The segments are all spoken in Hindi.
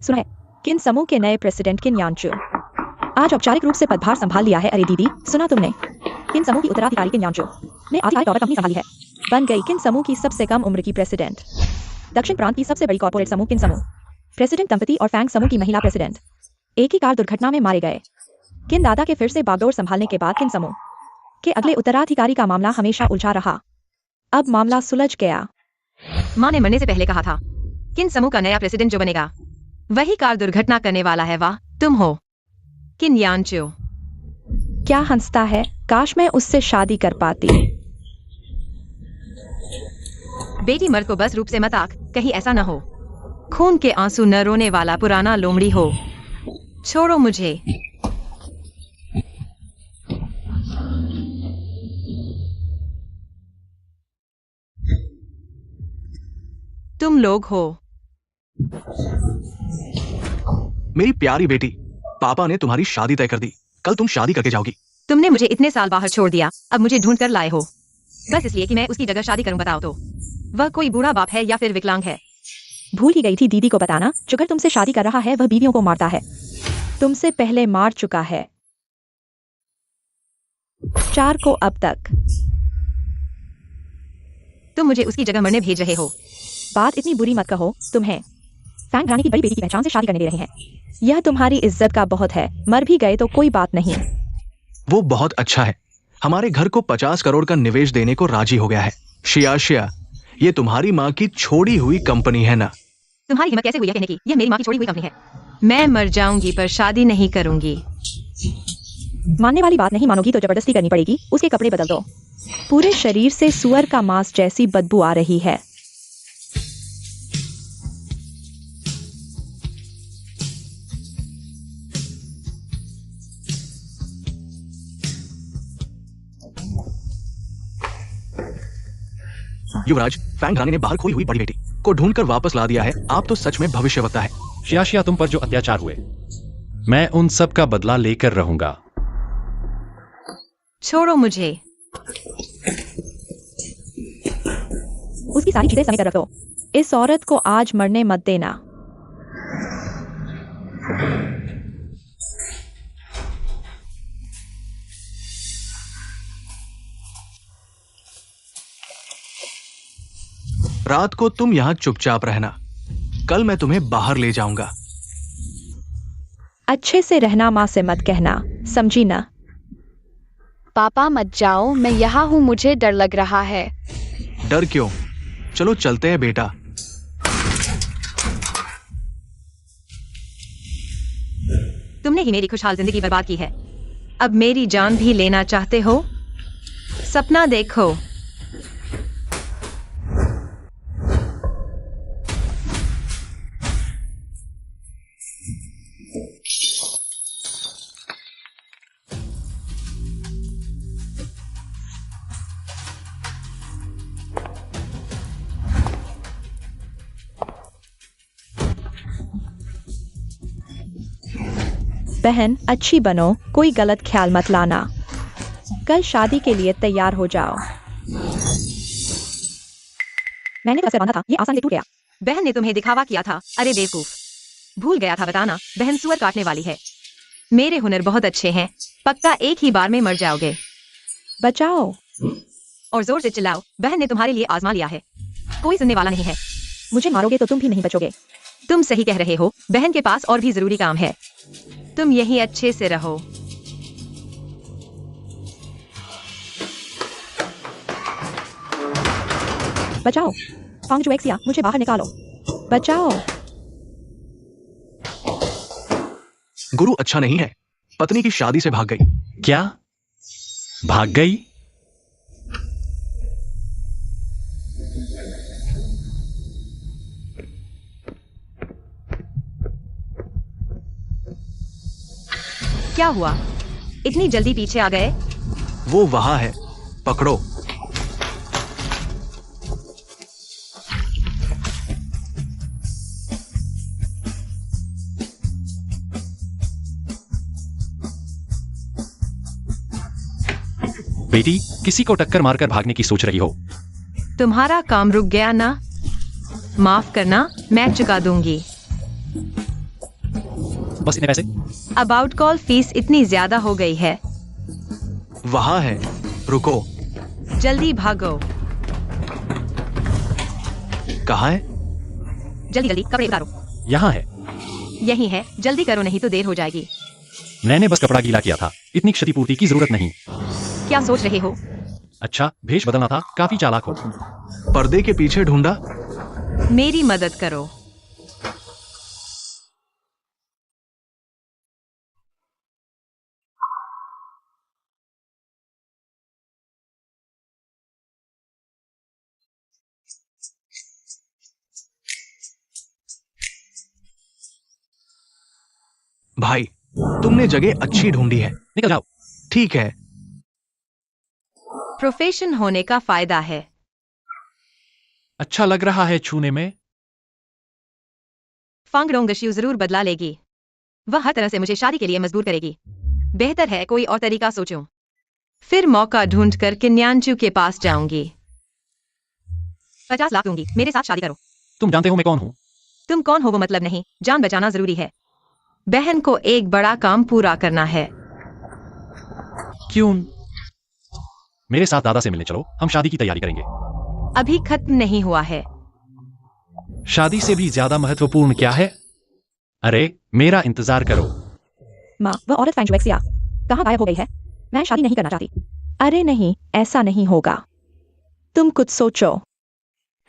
सुना है किन समूह के नए प्रेसिडेंट किन यानचू आज औपचारिक रूप से पदभार संभाल लिया है। अरे दीदी, सुना तुमने? किन समूह की उत्तराधिकारी किन यानचू ने आधिकारिक तौर पर कंपनी संभाली है। बन गई किन समूह की सबसे कम उम्र की प्रेसिडेंट। दक्षिण प्रांत की सबसे बड़ी कॉर्पोरेट समूह किन समूह। प्रेसिडेंट दंपति और फैंग समूह की महिला प्रेसिडेंट एक ही कार दुर्घटना में मारे गए। किन दादा के फिर से बागडोर संभालने के बाद किन समूह के अगले उत्तराधिकारी का मामला हमेशा उलझा रहा, अब मामला सुलझ गया। माँ ने मरने से पहले कहा था किन समूह का नया प्रेसिडेंट जो बनेगा वही कार दुर्घटना करने वाला है। वाह, तुम हो किन यानचू। क्या हंसता है? काश मैं उससे शादी कर पाती। बेटी मर्द को बस रूप से मत आंक, कहीं ऐसा न हो खून के आंसू न रोने वाला पुराना लोमड़ी हो। छोड़ो मुझे। तुम लोग हो। मेरी प्यारी बेटी, पापा ने तुम्हारी शादी तय कर दी। कल तुम शादी करके जाओगी। तुमने मुझे इतने साल बाहर छोड़ दिया, अब मुझे ढूंढ कर लाए हो बस इसलिए कि मैं उसकी जगह शादी करूं। बताओ तो वह कोई बूढ़ा बाप है या फिर विकलांग है। भूल ही गई थी दीदी को बताना, जुगर तुमसे शादी कर रहा है वह बीवियों को मारता है। तुमसे पहले मार चुका है 4 को अब तक। तुम मुझे उसकी जगह मरने भेज रहे हो। बात इतनी बुरी मत कहो। तुम्हें फैंग रानी की बड़ी बेटी की पहचान से शादी करने दे रहे हैं। यह तुम्हारी इज्जत का बहुत है। मर भी गए तो कोई बात नहीं। वो बहुत अच्छा है। हमारे घर को 50 करोड़ का निवेश देने को राजी हो गया है। शिया, ये तुम्हारी माँ की छोड़ी हुई कंपनी है ना। तुम्हारी हिम्मत कैसे हुई है कहने की यह मेरी माँ की छोड़ी हुई कंपनी है। मैं मर जाऊंगी पर शादी नहीं करूंगी। मानने वाली बात नहीं मानोगी तो जबरदस्ती करनी पड़ेगी। उसके कपड़े बदल दो। पूरे शरीर से सुअर का मांस जैसी बदबू आ रही है। युवराज, फैंग रानी ने बाहर खोई हुई बड़ी बेटी को ढूंढकर वापस ला दिया है। आप तो सच में भविष्यवक्ता है। शिया, तुम पर जो अत्याचार हुए मैं उन सब का बदला लेकर रहूंगा। छोड़ो मुझे। उसकी सारी चीजें समेट कर रख दो। इस औरत को आज मरने मत देना। रात को तुम यहाँ चुपचाप रहना। कल मैं तुम्हें बाहर ले जाऊंगा। अच्छे से रहना, माँ से मत कहना, समझी ना? पापा मत जाओ, मैं यहाँ हूँ, मुझे डर लग रहा है। डर क्यों? चलो चलते हैं बेटा। तुमने ही मेरी खुशहाल जिंदगी बर्बाद की है। अब मेरी जान भी लेना चाहते हो? सपना देखो। बहन, अच्छी बनो, कोई गलत ख्याल मत लाना। कल शादी के लिए तैयार हो जाओ। मैंने तो बांधा था, ये आसान से टूट गया। बहन ने तुम्हें दिखावा किया था। अरे बेवकूफ, भूल गया था बताना। बहन सुअर काटने वाली है। मेरे हुनर बहुत अच्छे हैं, पक्का एक ही बार में मर जाओगे। बचाओ और जोर से चिल्लाओ। बहन ने तुम्हारे लिए आजमा लिया है, कोई सुनने वाला नहीं है। मुझे मारोगे तो तुम भी नहीं बचोगे। तुम सही कह रहे हो। बहन के पास और भी जरूरी काम है। तुम यही अच्छे से रहो। बचाओ फांग जुएक्सिया, मुझे बाहर निकालो। बचाओ। गुरु अच्छा नहीं है। पत्नी की शादी से भाग गई। क्या भाग गई? क्या हुआ? इतनी जल्दी पीछे आ गए? वो वहां है, पकड़ो। बेटी, किसी को टक्कर मारकर भागने की सोच रही हो? तुम्हारा काम रुक गया ना? माफ करना, मैं चुका दूंगी। बस इतने पैसे? अबाउट कॉल फीस इतनी ज्यादा हो गई है। वहां है, रुको। जल्दी भागो। कहाँ है? जल्दी जल्दी कपड़े उतारो। यहाँ है। यही है, जल्दी करो नहीं तो देर हो जाएगी। मैंने बस कपड़ा गीला किया था, इतनी क्षतिपूर्ति की जरूरत नहीं। क्या सोच रहे हो? अच्छा, भेष बदलना था, काफी चालाक हो। पर्दे के पीछे ढूंढा। मेरी मदद करो। भाई, तुमने जगह अच्छी ढूंढी है। निकल जाओ। ठीक है। प्रोफेशन होने का फायदा है। अच्छा लग रहा है छूने में। फांगडोंगशियू जरूर बदला लेगी। वह हर तरह से मुझे शादी के लिए मजबूर करेगी। बेहतर है कोई और तरीका सोचूं। फिर मौका ढूंढकर किन्यांचू के पास जाऊंगी। 50 लाख दूंगी, मेरे साथ शादी करो। तुम जानते हो मैं कौन हूँ? तुम कौन हो वो मतलब नहीं, जान बचाना जरूरी है। बहन को एक बड़ा काम पूरा करना है। क्यों? मेरे साथ दादा से मिलने चलो, हम शादी की तैयारी करेंगे। अभी खत्म नहीं हुआ है। शादी से भी ज्यादा महत्वपूर्ण क्या है? अरे, मेरा इंतजार करो। माँ, वह औरत फैंग जुएक्सिया कहाँ गायब हो गई है? मैं शादी नहीं करना चाहती। अरे नहीं, ऐसा नहीं होगा। तुम कुछ सोचो।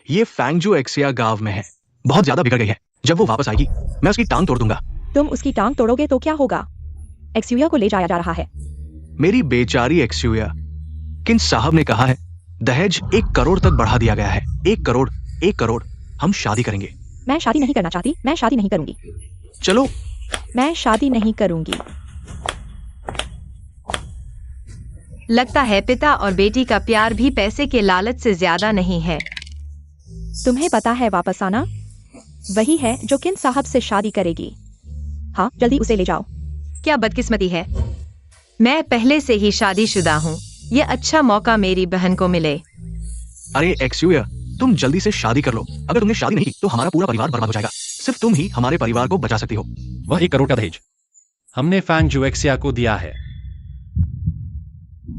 ये फैंगजू एक्सिया गांव में है, बहुत ज्यादा बिगड़ गई है। जब वो वापस आएगी, मैं उसकी टांग तोड़ दूंगा। तुम उसकी टांग तोड़ोगे तो क्या होगा? एक्सयूया को ले जाया जा रहा है। मेरी बेचारी एक्सयूया। किन साहब ने कहा है, दहेज 1 करोड़ तक बढ़ा दिया गया है। 1 करोड़, 1 करोड़। हम शादी करेंगे। मैं शादी नहीं करना चाहती, मैं शादी नहीं करूंगी। चलो। मैं शादी नहीं करूंगी। लगता है पिता और बेटी का प्यार भी पैसे के लालच से ज्यादा नहीं है। तुम्हें पता है वापस आना वही है जो किन साहब से शादी करेगी। हाँ, जल्दी उसे ले जाओ। क्या बदकिस्मती है, मैं पहले से ही शादीशुदा हूँ। यह अच्छा मौका मेरी बहन को मिले। अरे एक्सयूया, तुम जल्दी से शादी कर लो। अगर तुमने शादी नहीं की तो हमारा पूरा परिवार बर्बाद हो जाएगा। सिर्फ तुम ही हमारे परिवार को बचा सकती हो। वह 1 करोड़ का दहेज हमने फैंग जुएक्सिया को दिया है।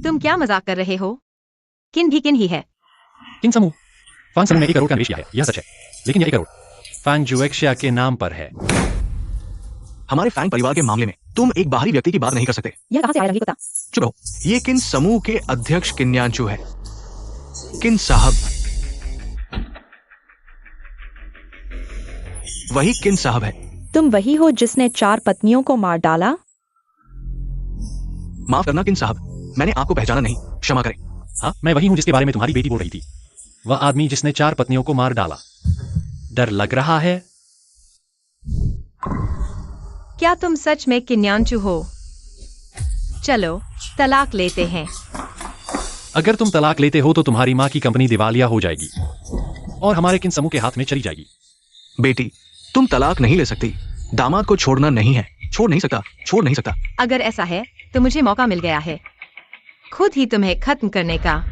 तुम क्या मजाक कर रहे हो? किन ही है। किन समूह? फैंग समूह ने 1 करोड़ का निवेश किया है, यह सच है। लेकिन यह 1 करोड़ फैंग जुएक्सिया के नाम पर है। हमारे फैंग परिवार के मामले में तुम एक बाहरी व्यक्ति की बात नहीं कर सकते। यह कहाँ से आया रंगी कुत्ता? चुप रहो। ये किन समूह के अध्यक्ष किन्यांचू है। किन साहब, वही किन साहब है। तुम वही हो जिसने 4 पत्नियों को मार डाला? माफ करना किन साहब, मैंने आपको पहचाना नहीं, क्षमा करें। हाँ, मैं वही हूँ जिसके बारे में तुम्हारी बेटी बोल रही थी। वह आदमी जिसने 4 पत्नियों को मार डाला। डर लग रहा है? क्या तुम सच में किन्यांचू हो? चलो तलाक लेते हैं। अगर तुम तलाक लेते हो तो तुम्हारी माँ की कंपनी दिवालिया हो जाएगी और हमारे किन समूह के हाथ में चली जाएगी। बेटी, तुम तलाक नहीं ले सकती। दामाद को छोड़ना नहीं है। छोड़ नहीं सकता। अगर ऐसा है तो मुझे मौका मिल गया है खुद ही तुम्हें खत्म करने का।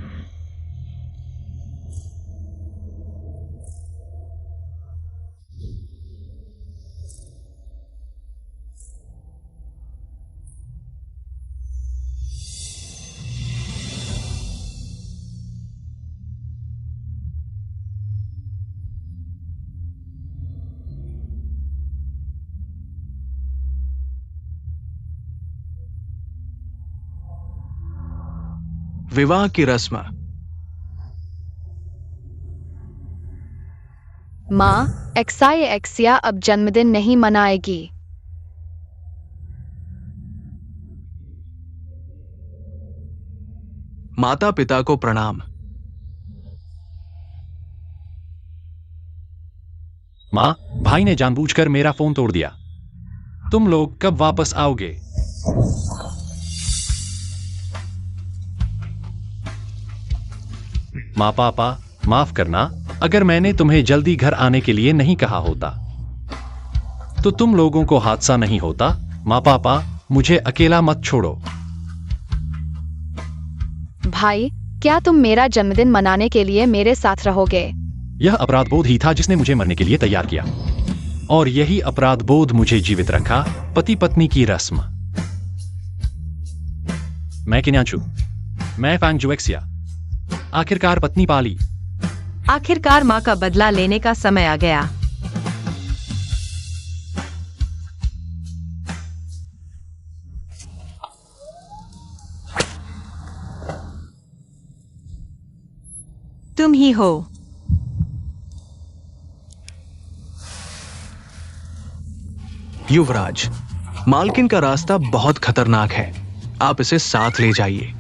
विवाह की रस्म। माँ, एक्सिया अब जन्मदिन नहीं मनाएगी। माता पिता को प्रणाम। माँ, भाई ने जानबूझकर मेरा फोन तोड़ दिया। तुम लोग कब वापस आओगे? माँ पापा, माफ करना, अगर मैंने तुम्हें जल्दी घर आने के लिए नहीं कहा होता तो तुम लोगों को हादसा नहीं होता। माँ पापा, मुझे अकेला मत छोड़ो। भाई, क्या तुम मेरा जन्मदिन मनाने के लिए मेरे साथ रहोगे? यह अपराध बोध ही था जिसने मुझे मरने के लिए तैयार किया। और यही अपराध बोध मुझे जीवित रखा, पति पत्नी की रस्म। मैं किन्यांचू, मैं फैंग जुएक्सिया, आखिरकार पत्नी पाली। आखिरकार माँ का बदला लेने का समय आ गया। तुम ही हो। युवराज, मालकिन का रास्ता बहुत खतरनाक है, आप इसे साथ ले जाइए।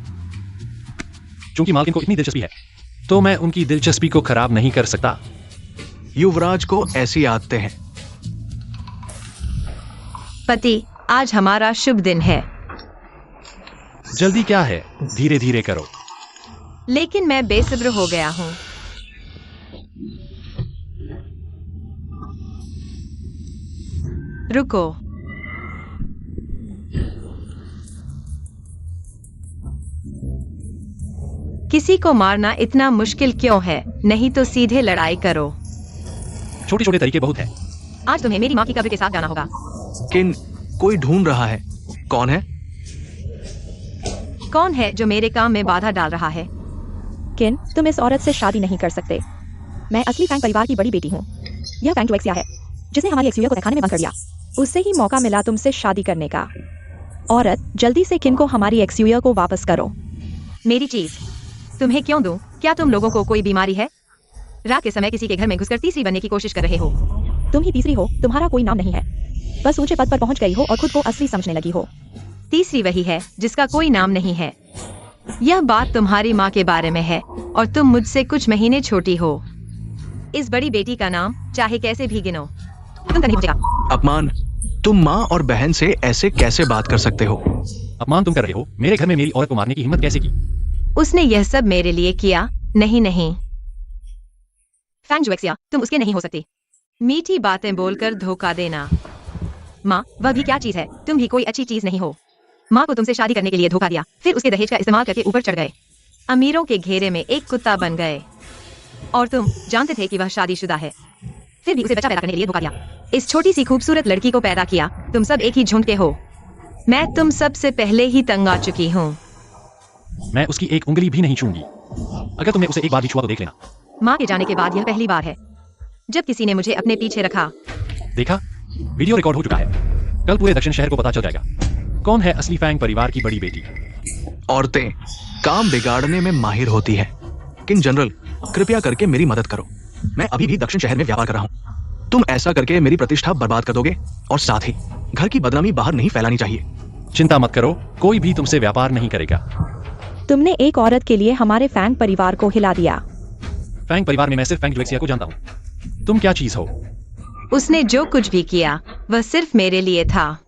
चूंकि मालकिन को इतनी दिलचस्पी है, तो मैं उनकी दिलचस्पी को खराब नहीं कर सकता। युवराज को ऐसी आदतें हैं। पति, आज हमारा शुभ दिन है। जल्दी क्या है, धीरे धीरे करो। लेकिन मैं बेसब्र हो गया हूँ। रुको। किसी को मारना इतना मुश्किल क्यों है? नहीं तो सीधे लड़ाई करो। छोटे छोटे तरीके बहुत हैं। आज तुम्हें मेरी माँ की कब्र के साथ जाना होगा। किन, कोई ढूंढ रहा है। कौन है? कौन है जो मेरे काम में बाधा डाल रहा है? किन, तुम इस औरत से शादी नहीं कर सकते। मैं असली फैंग परिवार की बड़ी बेटी हूँ। यह फैंग जुएक्सिया है, जिसने हमारी एक्सयूया को तहखाने में बंद कर दिया। उससे ही मौका मिला तुमसे शादी करने का। औरत, जल्दी से किन को हमारी एक्सयूया को वापस करो। मेरी चीज तुम्हें क्यों दूं? क्या तुम लोगों को कोई बीमारी है? रात के समय किसी के घर में घुसकर तीसरी बनने की कोशिश कर रहे हो। तुम ही तीसरी हो, तुम्हारा कोई नाम नहीं है। बस ऊंचे पद पर पहुंच गई हो और खुद को असली समझने लगी हो। तीसरी वही है जिसका कोई नाम नहीं है। यह बात तुम्हारी माँ के बारे में है और तुम मुझसे कुछ महीने छोटी हो। इस बड़ी बेटी का नाम चाहे कैसे भी गिनो, तुम तक नहीं पहुंचेगा। अपमान, तुम माँ और बहन से ऐसे कैसे बात कर सकते हो? अपमान तुम कर रहे हो। मेरे घर में मेरी औरत को मारने की हिम्मत कैसे की? उसने यह सब मेरे लिए किया। नहीं। फैंग जुएक्सिया, तुम उसके नहीं हो सकती। मीठी बातें बोलकर धोखा देना। माँ, वह भी क्या चीज है? तुम भी कोई अच्छी चीज नहीं हो। माँ को तुमसे शादी करने के लिए धोखा दिया, फिर उसके दहेज का इस्तेमाल करके ऊपर चढ़ गए। अमीरों के घेरे में एक कुत्ता बन गए। और तुम जानते थे कि वह शादीशुदा है, फिर भी उसे बच्चा पैदा करने के लिए धोखा दिया। इस छोटी सी खूबसूरत लड़की को पैदा किया। तुम सब एक ही झुंड के हो। मैं तुम सब से पहले ही तंग आ चुकी हूँ। मैं उसकी एक उंगली भी नहीं छूंगी। अगर तुमने उसे एक बार भी छुआ तो देख लेना। माँ के जाने के बाद यह पहली बार है जब किसी ने मुझे अपने पीछे रखा। देखा, वीडियो रिकॉर्ड हो चुका है। कल पूरे दक्षिण शहर को पता चल जाएगा कौन है असली फैंग परिवार की बड़ी बेटी। औरतें काम बिगाड़ने में माहिर होती हैं। किन जनरल, कृपया करके मेरी मदद करो। मैं अभी भी दक्षिण शहर में व्यापार कर रहा हूँ। तुम ऐसा करके मेरी प्रतिष्ठा बर्बाद कर दोगे और साथ ही घर की बदनामी बाहर नहीं फैलानी चाहिए। चिंता मत करो, कोई भी तुमसे व्यापार नहीं करेगा। तुमने एक औरत के लिए हमारे फैंग परिवार को हिला दिया। फैंग परिवार में मैं सिर्फ फैंग जुएक्सिया को जानता हूँ। तुम क्या चीज हो? उसने जो कुछ भी किया वह सिर्फ मेरे लिए था।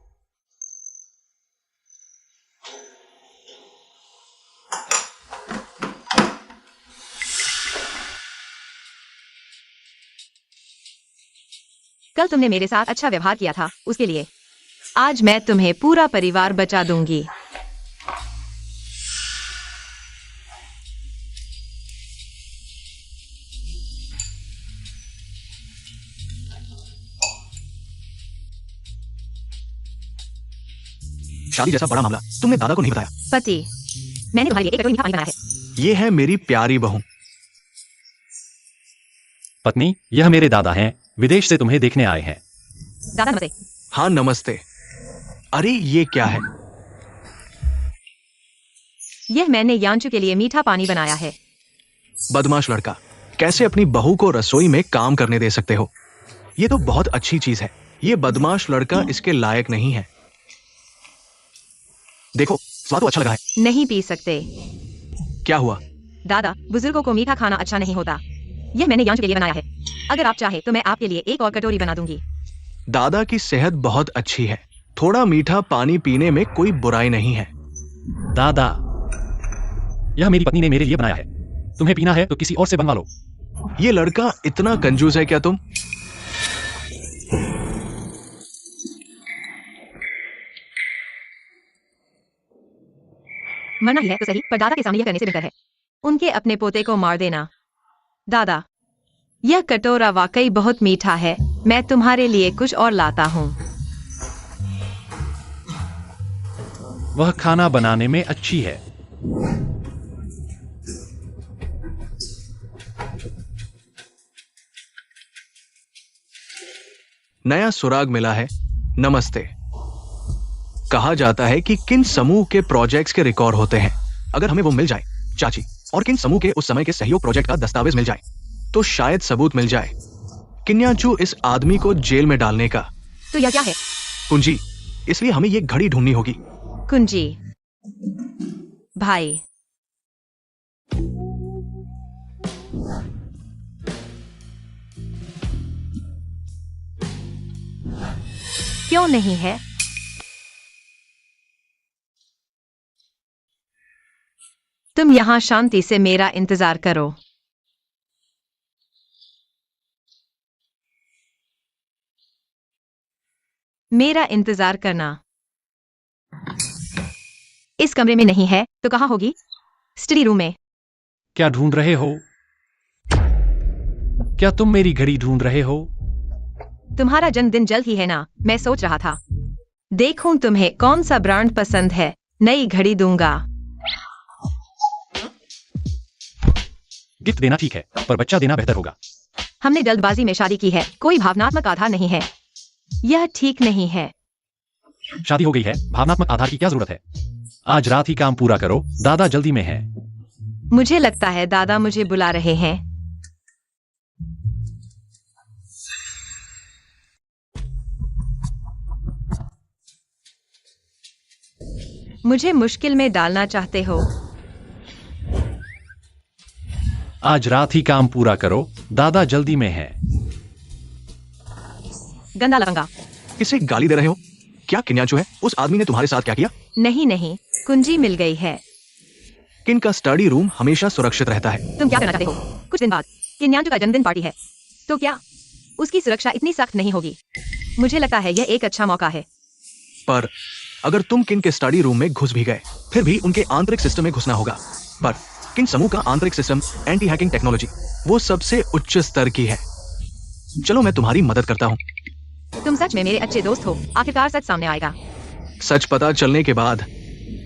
कल तुमने मेरे साथ अच्छा व्यवहार किया था, उसके लिए आज मैं तुम्हें पूरा परिवार बचा दूंगी। शादी जैसा बड़ा मामला तुमने दादा को नहीं बताया। पति, मैंने तुम्हारे लिए एक कटोरी मीठा पानी बनाया है। ये है मेरी प्यारी बहू। पत्नी, यह मेरे दादा हैं, विदेश से तुम्हें देखने आए हैं। दादा नमस्ते। हाँ नमस्ते। अरे ये क्या है? यह मैंने यांचू के लिए मीठा पानी बनाया है। बदमाश लड़का, कैसे अपनी बहू को रसोई में काम करने दे सकते हो? ये तो बहुत अच्छी चीज है। ये बदमाश लड़का इसके लायक नहीं है। देखो, स्वाद तो अच्छा लगा है। नहीं पी सकते। क्या हुआ? दादा, बुजुर्गों को मीठा खाना अच्छा नहीं होता। यह मैंने यांचू के लिए बनाया है। अगर आप चाहे तो मैं आपके लिए एक और कटोरी बना दूंगी। दादा की सेहत बहुत अच्छी है। थोड़ा मीठा पानी पीने में कोई बुराई नहीं है। दादा, यह मेरी पत्नी ने मेरे लिए बनाया है। तुम्हें पीना है तो किसी और से बनवा लो। ये लड़का इतना कंजूस है क्या तुम? मरना ही है तो सही, पर दादा के सामने यह करने से बेहतर है उनके अपने पोते को मार देना। दादा, यह कटोरा वाकई बहुत मीठा है। मैं तुम्हारे लिए कुछ और लाता हूँ। वह खाना बनाने में अच्छी है। नया सुराग मिला है। नमस्ते। कहा जाता है कि किन समूह के प्रोजेक्ट्स के रिकॉर्ड होते हैं। अगर हमें वो मिल जाए चाची, और किन समूह के उस समय के सहयोग प्रोजेक्ट का दस्तावेज मिल जाए, तो शायद सबूत मिल जाए किन्याचू इस आदमी को जेल में डालने का। तो यह क्या है? कुंजी। इसलिए हमें ये घड़ी ढूंढनी होगी। कुंजी भाई, क्यों नहीं है? तुम यहां शांति से मेरा इंतजार करो। मेरा इंतजार करना। इस कमरे में नहीं है तो कहाँ होगी? स्टडी रूम में। क्या ढूंढ रहे हो? क्या तुम मेरी घड़ी ढूंढ रहे हो? तुम्हारा जन्मदिन जल्द ही है ना? मैं सोच रहा था देखूं तुम्हें कौन सा ब्रांड पसंद है। नई घड़ी दूंगा। गिफ्ट देना ठीक है, पर बच्चा देना बेहतर होगा। हमने जल्दबाजी में शादी की है, कोई भावनात्मक आधार नहीं है। यह ठीक नहीं है। शादी हो गई है, भावनात्मक आधार की क्या जरूरत है? आज रात ही काम पूरा करो, दादा जल्दी में है। मुझे लगता है दादा मुझे बुला रहे हैं। मुझे मुश्किल में डालना चाहते हो? आज रात ही काम पूरा करो, दादा जल्दी में है। गंदा लगेगा। किसे गाली दे रहे हो? क्या किन्याचू है? उस आदमी ने तुम्हारे साथ क्या किया? नहीं नहीं, कुंजी मिल गई है। किन का स्टडी रूम हमेशा सुरक्षित रहता है। तुम क्या करना चाहते हो? कुछ दिन बाद किन्याचू का जन्मदिन पार्टी है, तो क्या उसकी सुरक्षा इतनी सख्त नहीं होगी? मुझे लगता है यह एक अच्छा मौका है। पर अगर तुम किन के स्टडी रूम में घुस भी गए, फिर भी उनके आंतरिक सिस्टम में घुसना होगा। पर किन समूह का आंतरिक सिस्टम एंटी हैकिंग टेक्नोलॉजी वो सबसे उच्च स्तर की है। चलो मैं तुम्हारी मदद करता हूँ। तुम सच में मेरे अच्छे दोस्त हो। आखिरकार सच सामने आएगा। सच पता चलने के बाद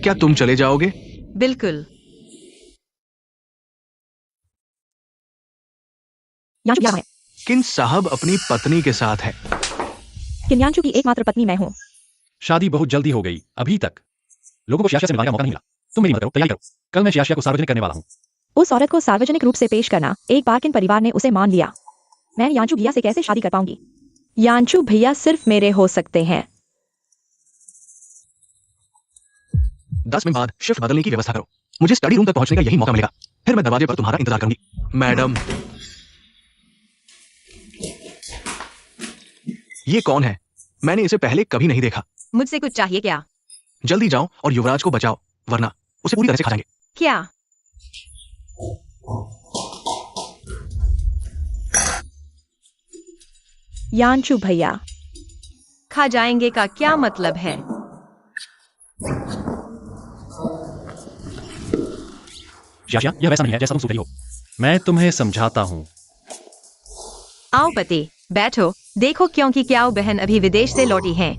क्या तुम चले जाओगे? बिल्कुल। यांशु यहाँ है। किन साहब अपनी पत्नी के साथ है। किन्यांशु की एकमात्र पत्नी मैं हूँ। शादी बहुत जल्दी हो गई। अभी तक लोगों को शियाशिया से मिलवाने का मौका नहीं मिला। तुम मेरी मदद करो, तैयारी करो। कल मैं शियाशिया को सार्वजनिक करने वाला हूँ। उस औरत को सार्वजनिक रूप से पेश करना। एक बार किन परिवार ने उसे मान लिया, मैं यांशु भैया से कैसे शादी कर पाऊंगी? यांशु भैया सिर्फ मेरे हो सकते हैं। 10 मिनट बाद शिफ्ट बदलने की व्यवस्था करो। मुझे स्टडी रूम तक पहुंचने का यही मौका मिलेगा। फिर मैं दरवाजे पर तुम्हारा इंतजार करूंगी। मैडम, ये कौन है? मैंने इसे पहले कभी नहीं देखा। मुझसे कुछ चाहिए क्या? जल्दी जाओ और युवराज को बचाओ, वरना उसे पूरी तरह से खा जाएंगे। क्या? यांशु भैया। खा जाएंगे का क्या मतलब है? शियाशिया, यह वैसा नहीं है जैसा तुम सोच रही हो। मैं तुम्हें समझाता हूँ। आओ पति, बैठो। देखो क्योंकि क्याओ बहन अभी विदेश से लौटी हैं।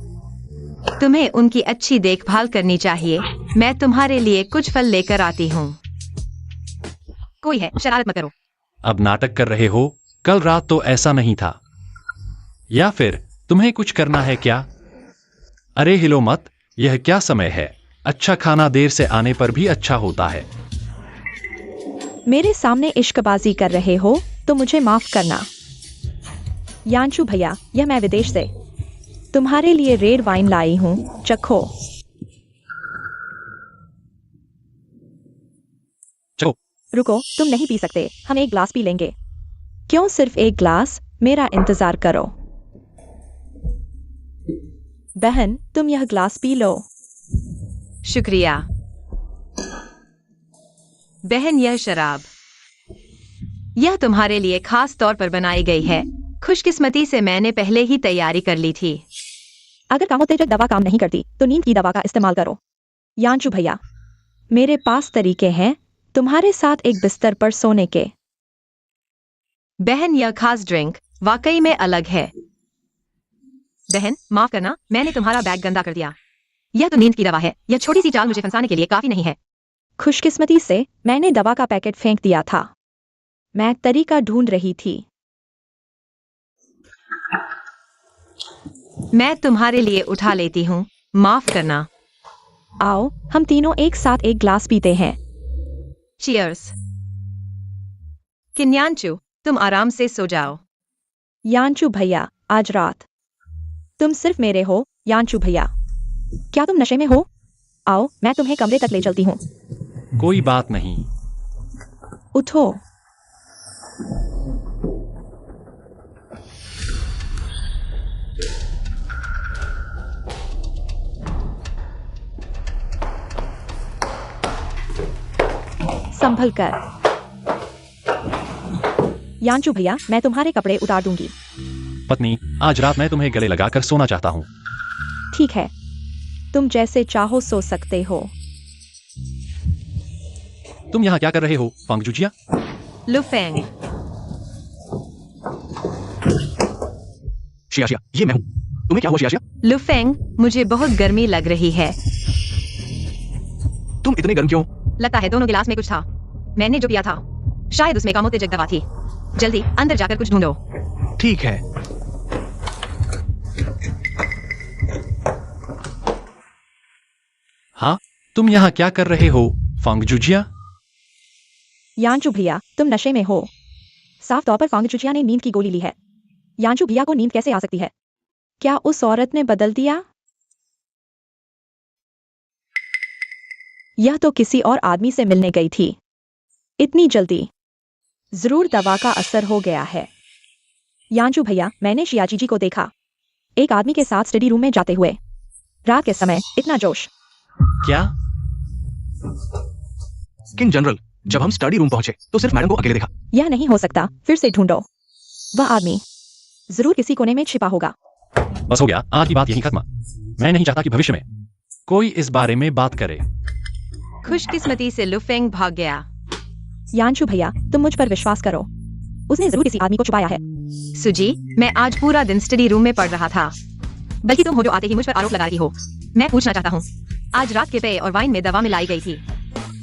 तुम्हें उनकी अच्छी देखभाल करनी चाहिए। मैं तुम्हारे लिए कुछ फल लेकर आती हूँ। कोई है, शरारत मत करो। अब नाटक कर रहे हो? कल रात तो ऐसा नहीं था। या फिर तुम्हें कुछ करना है क्या? अरे हिलो मत, यह क्या समय है? अच्छा खाना देर से आने पर भी अच्छा होता है। मेरे सामने इश्कबाजी कर रहे हो तो मुझे माफ करना। यांशु भैया, यह मैं विदेश से तुम्हारे लिए रेड वाइन लाई हूँ, चखो। चलो। रुको, तुम नहीं पी सकते। हम एक ग्लास पी लेंगे। क्यों सिर्फ एक ग्लास? मेरा इंतजार करो। बहन, तुम यह ग्लास पी लो। शुक्रिया बहन। यह शराब, यह तुम्हारे लिए खास तौर पर बनाई गई है। खुशकिस्मती से मैंने पहले ही तैयारी कर ली थी। अगर कामोत्तेजक दवा काम नहीं करती तो नींद की दवा का इस्तेमाल करो। यांशु भैया, मेरे पास तरीके हैं तुम्हारे साथ एक बिस्तर पर सोने के। बहन, यह खास ड्रिंक वाकई में अलग है। बहन, माफ करना, मैंने तुम्हारा बैग गंदा कर दिया। यह तो नींद की दवा है। यह छोटी सी चाल मुझे फंसाने के लिए काफी नहीं है। खुशकिस्मती से मैंने दवा का पैकेट फेंक दिया था। मैं तरीका ढूंढ रही थी। मैं तुम्हारे लिए उठा लेती हूँ, माफ करना। आओ, हम तीनों एक साथ एक ग्लास पीते हैं। चीयर्स। किन्यानचू, तुम आराम से सो जाओ। यानचू भैया, आज रात तुम सिर्फ मेरे हो। यानचू भैया, क्या तुम नशे में हो? आओ, मैं तुम्हें कमरे तक ले चलती हूँ। कोई बात नहीं। उठो। संभल कर। यानचू भैया, मैं तुम्हारे कपड़े उतार दूंगी। पत्नी, आज रात मैं तुम्हें गले लगाकर सोना चाहता हूँ। ठीक है, तुम जैसे चाहो सो सकते हो। तुम यहाँ क्या कर रहे हो, फंग जुजिया? लुफेंग। शिया शिया, ये मैं हूँ। तुम्हें क्या हुआ शिया शिया? लुफेंग, मुझे बहुत गर्मी लग रही है। तुम इतने गर्म क्यों? लगता है दोनों गिलास में कुछ था। मैंने जो पिया था, शायद उसमें कामोत्तेजक दवा थी। जल्दी अंदर जाकर कुछ ढूंढो। ठीक है। हाँ, तुम यहाँ क्या कर रहे हो, फंग जुजिया? यानचू भैया, तुम नशे में हो। साफ तौर पर फांग चुचिया ने नींद की गोली ली है। यानचू भैया को नींद कैसे आ सकती है? क्या उस औरत ने बदल दिया? यह तो किसी और आदमी से मिलने गई थी। इतनी जल्दी? जरूर दवा का असर हो गया है। यानचू भैया, मैंने शियाजी जी को देखा, एक आदमी के साथ स्टडी रूम में जाते हुए। रात के समय इतना जोश। क्या? किंग जनरल, जब हम स्टडी रूम पहुंचे तो सिर्फ मैडम को अकेले देखा। यह नहीं हो सकता, फिर से ढूंढो। वह आदमी जरूर किसी कोने में छिपा होगा। बस हो गया, आज की बात यहीं खत्म। मैं नहीं चाहता कि भविष्य में कोई इस बारे में बात करे। खुशकिस्मती से लुफेंग भाग गया। यानचू भैया, तुम मुझ पर विश्वास करो, उसने जरूर किसी आदमी को छुपाया है। सुजी, मैं आज पूरा दिन स्टडी रूम में पढ़ रहा था। बल्कि तुम हो जो आते ही मुझ पर आरोप लगा रही हो। मैं पूछना चाहता हूँ, आज रात के पेय और वाइन में दवा मिलाई गई थी।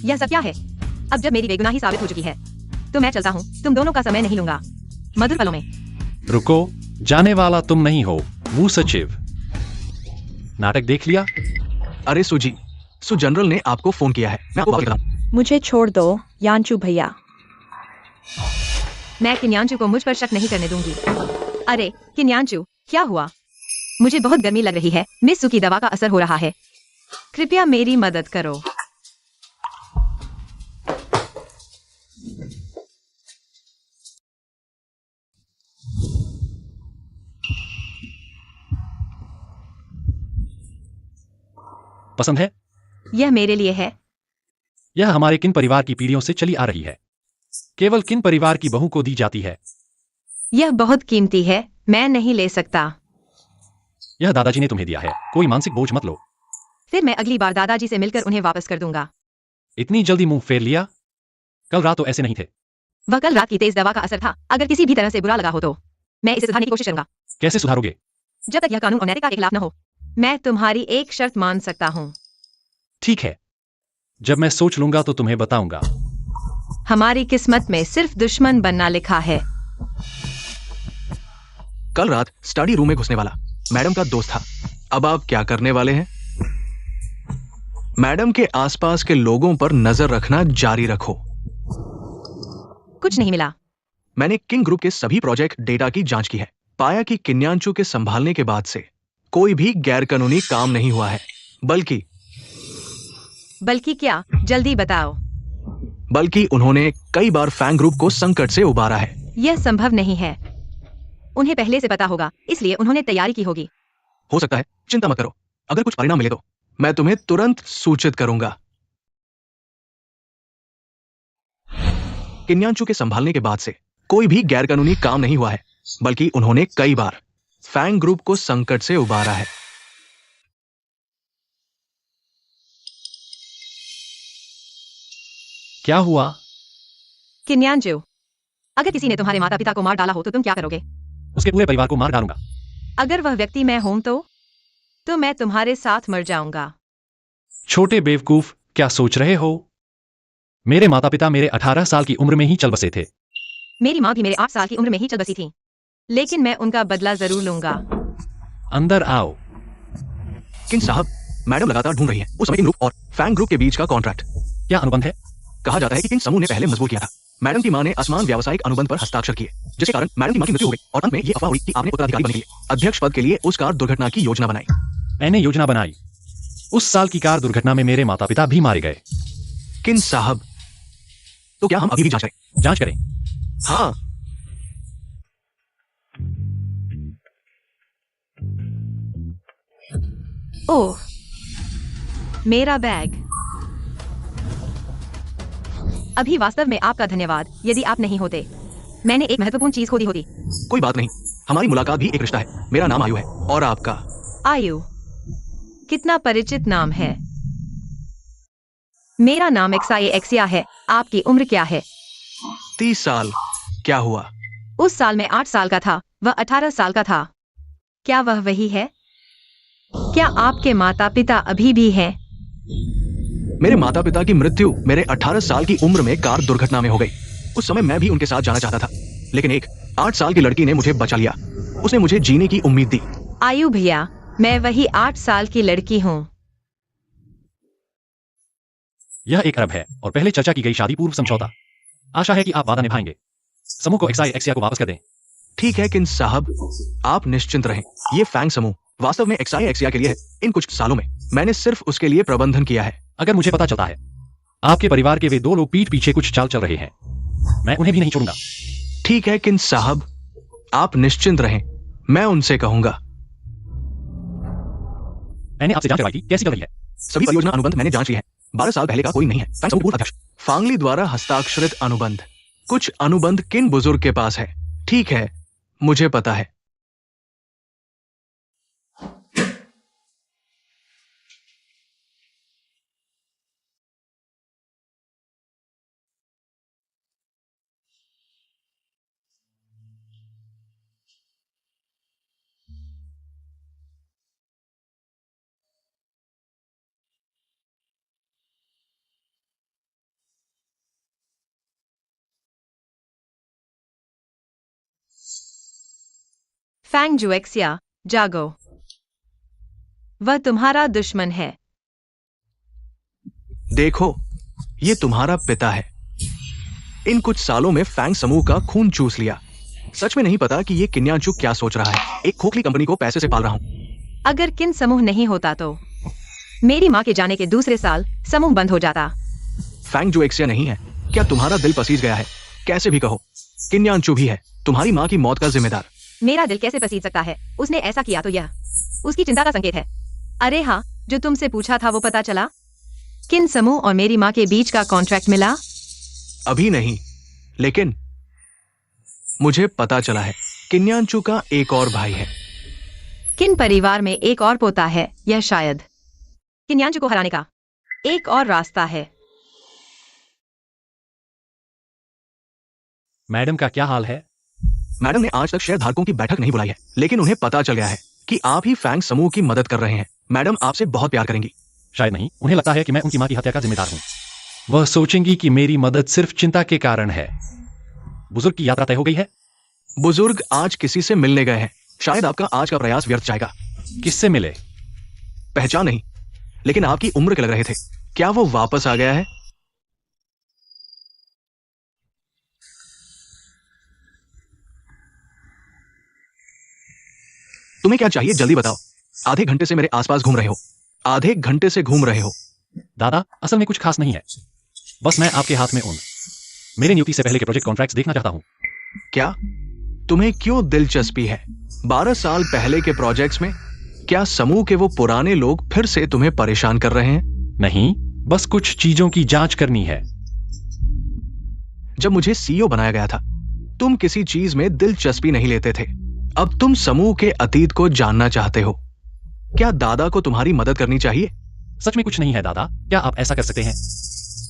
यह सब क्या है? अब जब मेरी बेगुनाही साबित हो चुकी है, तो मैं चलता हूँ। तुम दोनों का समय नहीं लूंगा। मधुर पलों में। रुको, जाने वाला तुम नहीं हो, वो सचिव। नाटक देख लिया? अरे सुजी, जनरल ने आपको फोन किया है। मैं आपको बात करता हूं। मुझे छोड़ दो यानचू भैया। मैं किन्यानचू को मुझ पर शक नहीं करने दूंगी। अरे किन्यानचू, क्या हुआ? मुझे बहुत गर्मी लग रही है। मिस सू की दवा का असर हो रहा है। कृपया मेरी मदद करो। पसंद है? यह मेरे लिए है। यह हमारे किन परिवार की पीढ़ियों से चली आ रही है। केवल किन परिवार की बहू को दी जाती है। यह बहुत कीमती है, मैं नहीं ले सकता। यह दादाजी ने तुम्हें दिया है, कोई मानसिक बोझ मत लो। फिर मैं अगली बार दादाजी से मिलकर उन्हें वापस कर दूंगा। इतनी जल्दी मुंह फेर लिया? कल रात तो ऐसे नहीं थे। वह कल रात की तेज दवा का असर था। अगर किसी भी तरह से बुरा लगा हो तो मैं इसे सुधारने की कोशिश करूंगा। कैसे सुधारोगे? जब तक यह कानून और नैतिकता के खिलाफ न हो। मैं तुम्हारी एक शर्त मान सकता हूँ। ठीक है, जब मैं सोच लूंगा तो तुम्हें बताऊंगा। हमारी किस्मत में सिर्फ दुश्मन बनना लिखा है। कल रात स्टडी रूम में घुसने वाला मैडम का दोस्त था। अब आप क्या करने वाले हैं? मैडम के आसपास के लोगों पर नजर रखना जारी रखो। कुछ नहीं मिला। मैंने किंग ग्रुप के सभी प्रोजेक्ट डेटा की जांच की है। पाया कि किन्यानचू के संभालने के बाद से कोई भी गैरकानूनी काम नहीं हुआ है। बल्कि क्या? जल्दी बताओ। बल्कि उन्होंने कई बार फैंग ग्रुप को संकट से उबारा है। यह संभव नहीं है। उन्हें पहले से पता होगा, इसलिए उन्होंने तैयारी की होगी। हो सकता है, चिंता मत करो। अगर कुछ परिणाम मिले तो मैं तुम्हें तुरंत सूचित करूंगा। किन्यानचू के संभालने के बाद से कोई भी गैरकानूनी काम नहीं हुआ है, बल्कि उन्होंने कई बार फैंग ग्रुप को संकट से उबारा है। क्या हुआ? किन्यानचू, अगर किसी ने तुम्हारे माता पिता को मार डाला हो तो तुम क्या करोगे? उसके पूरे परिवार को मार डालूंगा। अगर वह व्यक्ति मैं हूं तो मैं तुम्हारे साथ मर जाऊंगा। छोटे बेवकूफ, क्या सोच रहे हो? मेरे माता पिता मेरे 18 साल की उम्र में ही चल बसे थे। मेरी माँ भी मेरे 8 साल की उम्र में ही चल बसी थी, लेकिन मैं उनका बदला जरूर लूंगा। अंदर आओ। किंग साहब, मैडम लगातार ढूंढ रही है उस समय ग्रुप और फैंग ग्रुप के बीच का कॉन्ट्रैक्ट। क्या अनुबंध है? कहा जाता है कि किंग समूह ने पहले मजबूर किया था। मैडम की मां ने असमान व्यावसायिक अनुबंध पर हस्ताक्षर किए, जिसके कारण मैडम की मां की मृत्यु हो गई और अंत में ये अफवाह उड़ी कि आपने उत्तराधिकारी बनने के लिए अध्यक्ष पद के लिए उस कार दुर्घटना की योजना बनाई। मैंने योजना बनाई। उस साल की कार दुर्घटना में मेरे माता पिता भी मारे गए। किंग साहब, तो क्या हम अभी भी जांच करें? जांच करें। हाँ। ओह, मेरा बैग। अभी वास्तव में आपका धन्यवाद। यदि आप नहीं होते, मैंने एक महत्वपूर्ण चीज खो दी होती। कोई बात नहीं, हमारी मुलाकात भी एक रिश्ता है। मेरा नाम आयु है और आपका? आयु, कितना परिचित नाम है। मेरा नाम एक्सिया है। आपकी उम्र क्या है? 30 साल। क्या हुआ? उस साल मैं 8 साल का था, वह 18 साल का था। क्या वह वही है? क्या आपके माता पिता अभी भी हैं? मेरे माता पिता की मृत्यु मेरे 18 साल की उम्र में कार दुर्घटना में हो गई। उस समय मैं भी उनके साथ जाना चाहता था, लेकिन एक 8 साल की लड़की ने मुझे बचा लिया। उसने मुझे जीने की उम्मीद दी। आयु भैया, मैं वही 8 साल की लड़की हूँ। यह एक अरब है और पहले चर्चा की गई शादी पूर्व समझौता। आशा है कि आप वादा निभाएंगे। समूह को एक्सिया को वापस कर दें। ठीक है किन साहब, आप निश्चिंत रहें। ये फैंग समूह वास्तव में एक्सिया के लिए है। इन कुछ सालों में मैंने सिर्फ उसके लिए प्रबंधन किया है। अगर मुझे पता चलता है आपके परिवार के वे 2 लोग पीठ पीछे कुछ चाल चल रहे हैं, मैं उन्हें भी नहीं छोड़ूंगा। ठीक है किन साहब, आप निश्चिंत रहें, मैं उनसे कहूंगा। मैंने आपसे जांच करवाई थी, कैसी चल रही है? सभी परियोजना अनुबंध मैंने जांच ली है। 12 साल पहले का कोई नहीं है। फैंग समूह पूर्व अध्यक्ष फांगली द्वारा हस्ताक्षरित अनुबंध। कुछ अनुबंध किन बुजुर्ग के पास है? ठीक है, मुझे पता है। फैंग जुएक्सिया, जागो। वह तुम्हारा दुश्मन है। देखो, ये तुम्हारा पिता है। इन कुछ सालों में फैंग समूह का खून चूस लिया। सच में नहीं पता कि ये किन्याचू क्या सोच रहा है। एक खोखली कंपनी को पैसे से पाल रहा हूं। अगर किन समूह नहीं होता तो मेरी माँ के जाने के दूसरे साल समूह बंद हो जाता। फैंग जुएक्सिया नहीं है। क्या तुम्हारा दिल पसीज गया है? कैसे भी कहो, किन्याचू भी है तुम्हारी माँ की मौत का जिम्मेदार। मेरा दिल कैसे पसीज सकता है? उसने ऐसा किया तो यह उसकी चिंता का संकेत है। अरे हाँ, जो तुमसे पूछा था वो पता चला? किन समूह और मेरी माँ के बीच का कॉन्ट्रैक्ट मिला? अभी नहीं, लेकिन मुझे पता चला है किन्याचू का एक और भाई है। किन परिवार में एक और पोता है। यह शायद किन्याचू को हराने का एक और रास्ता है। मैडम का क्या हाल है? मैडम ने आज तक शेयर धारकों की बैठक नहीं बुलाई है, लेकिन उन्हें पता चल गया है कि आप ही फैंग समूह की मदद कर रहे हैं। मैडम आपसे बहुत प्यार करेंगी। शायद नहीं, उन्हें लगता है कि मैं उनकी मां की हत्या का जिम्मेदार हूं। वह सोचेंगी कि मेरी मदद सिर्फ चिंता के कारण है। बुजुर्ग की यात्रा तय हो गई है। बुजुर्ग आज किसी से मिलने गए हैं। शायद आपका आज का प्रयास व्यर्थ जाएगा। किससे मिले? पहचान नहीं, लेकिन आपकी उम्र के लग रहे थे। क्या वो वापस आ गया है? तुम्हें क्या चाहिए, जल्दी बताओ। आधे घंटे से मेरे आसपास घूम रहे हो। आधे घंटे से घूम रहे हो। दादा, असल में कुछ खास नहीं है। बस मैं आपके हाथ में मेरे नियुक्ति से पहले के प्रोजेक्ट कॉन्ट्रैक्ट्स देखना चाहता हूं। क्या तुम्हें क्यों दिलचस्पी है 12 साल पहले के प्रोजेक्ट्स में? क्या समूह के वो पुराने लोग फिर से तुम्हें परेशान कर रहे हैं? नहीं, बस कुछ चीजों की जांच करनी है। जब मुझे सीईओ बनाया गया था, तुम किसी चीज में दिलचस्पी नहीं लेते थे। अब तुम समूह के अतीत को जानना चाहते हो। क्या दादा को तुम्हारी मदद करनी चाहिए? सच में कुछ नहीं है दादा, क्या आप ऐसा कर सकते हैं?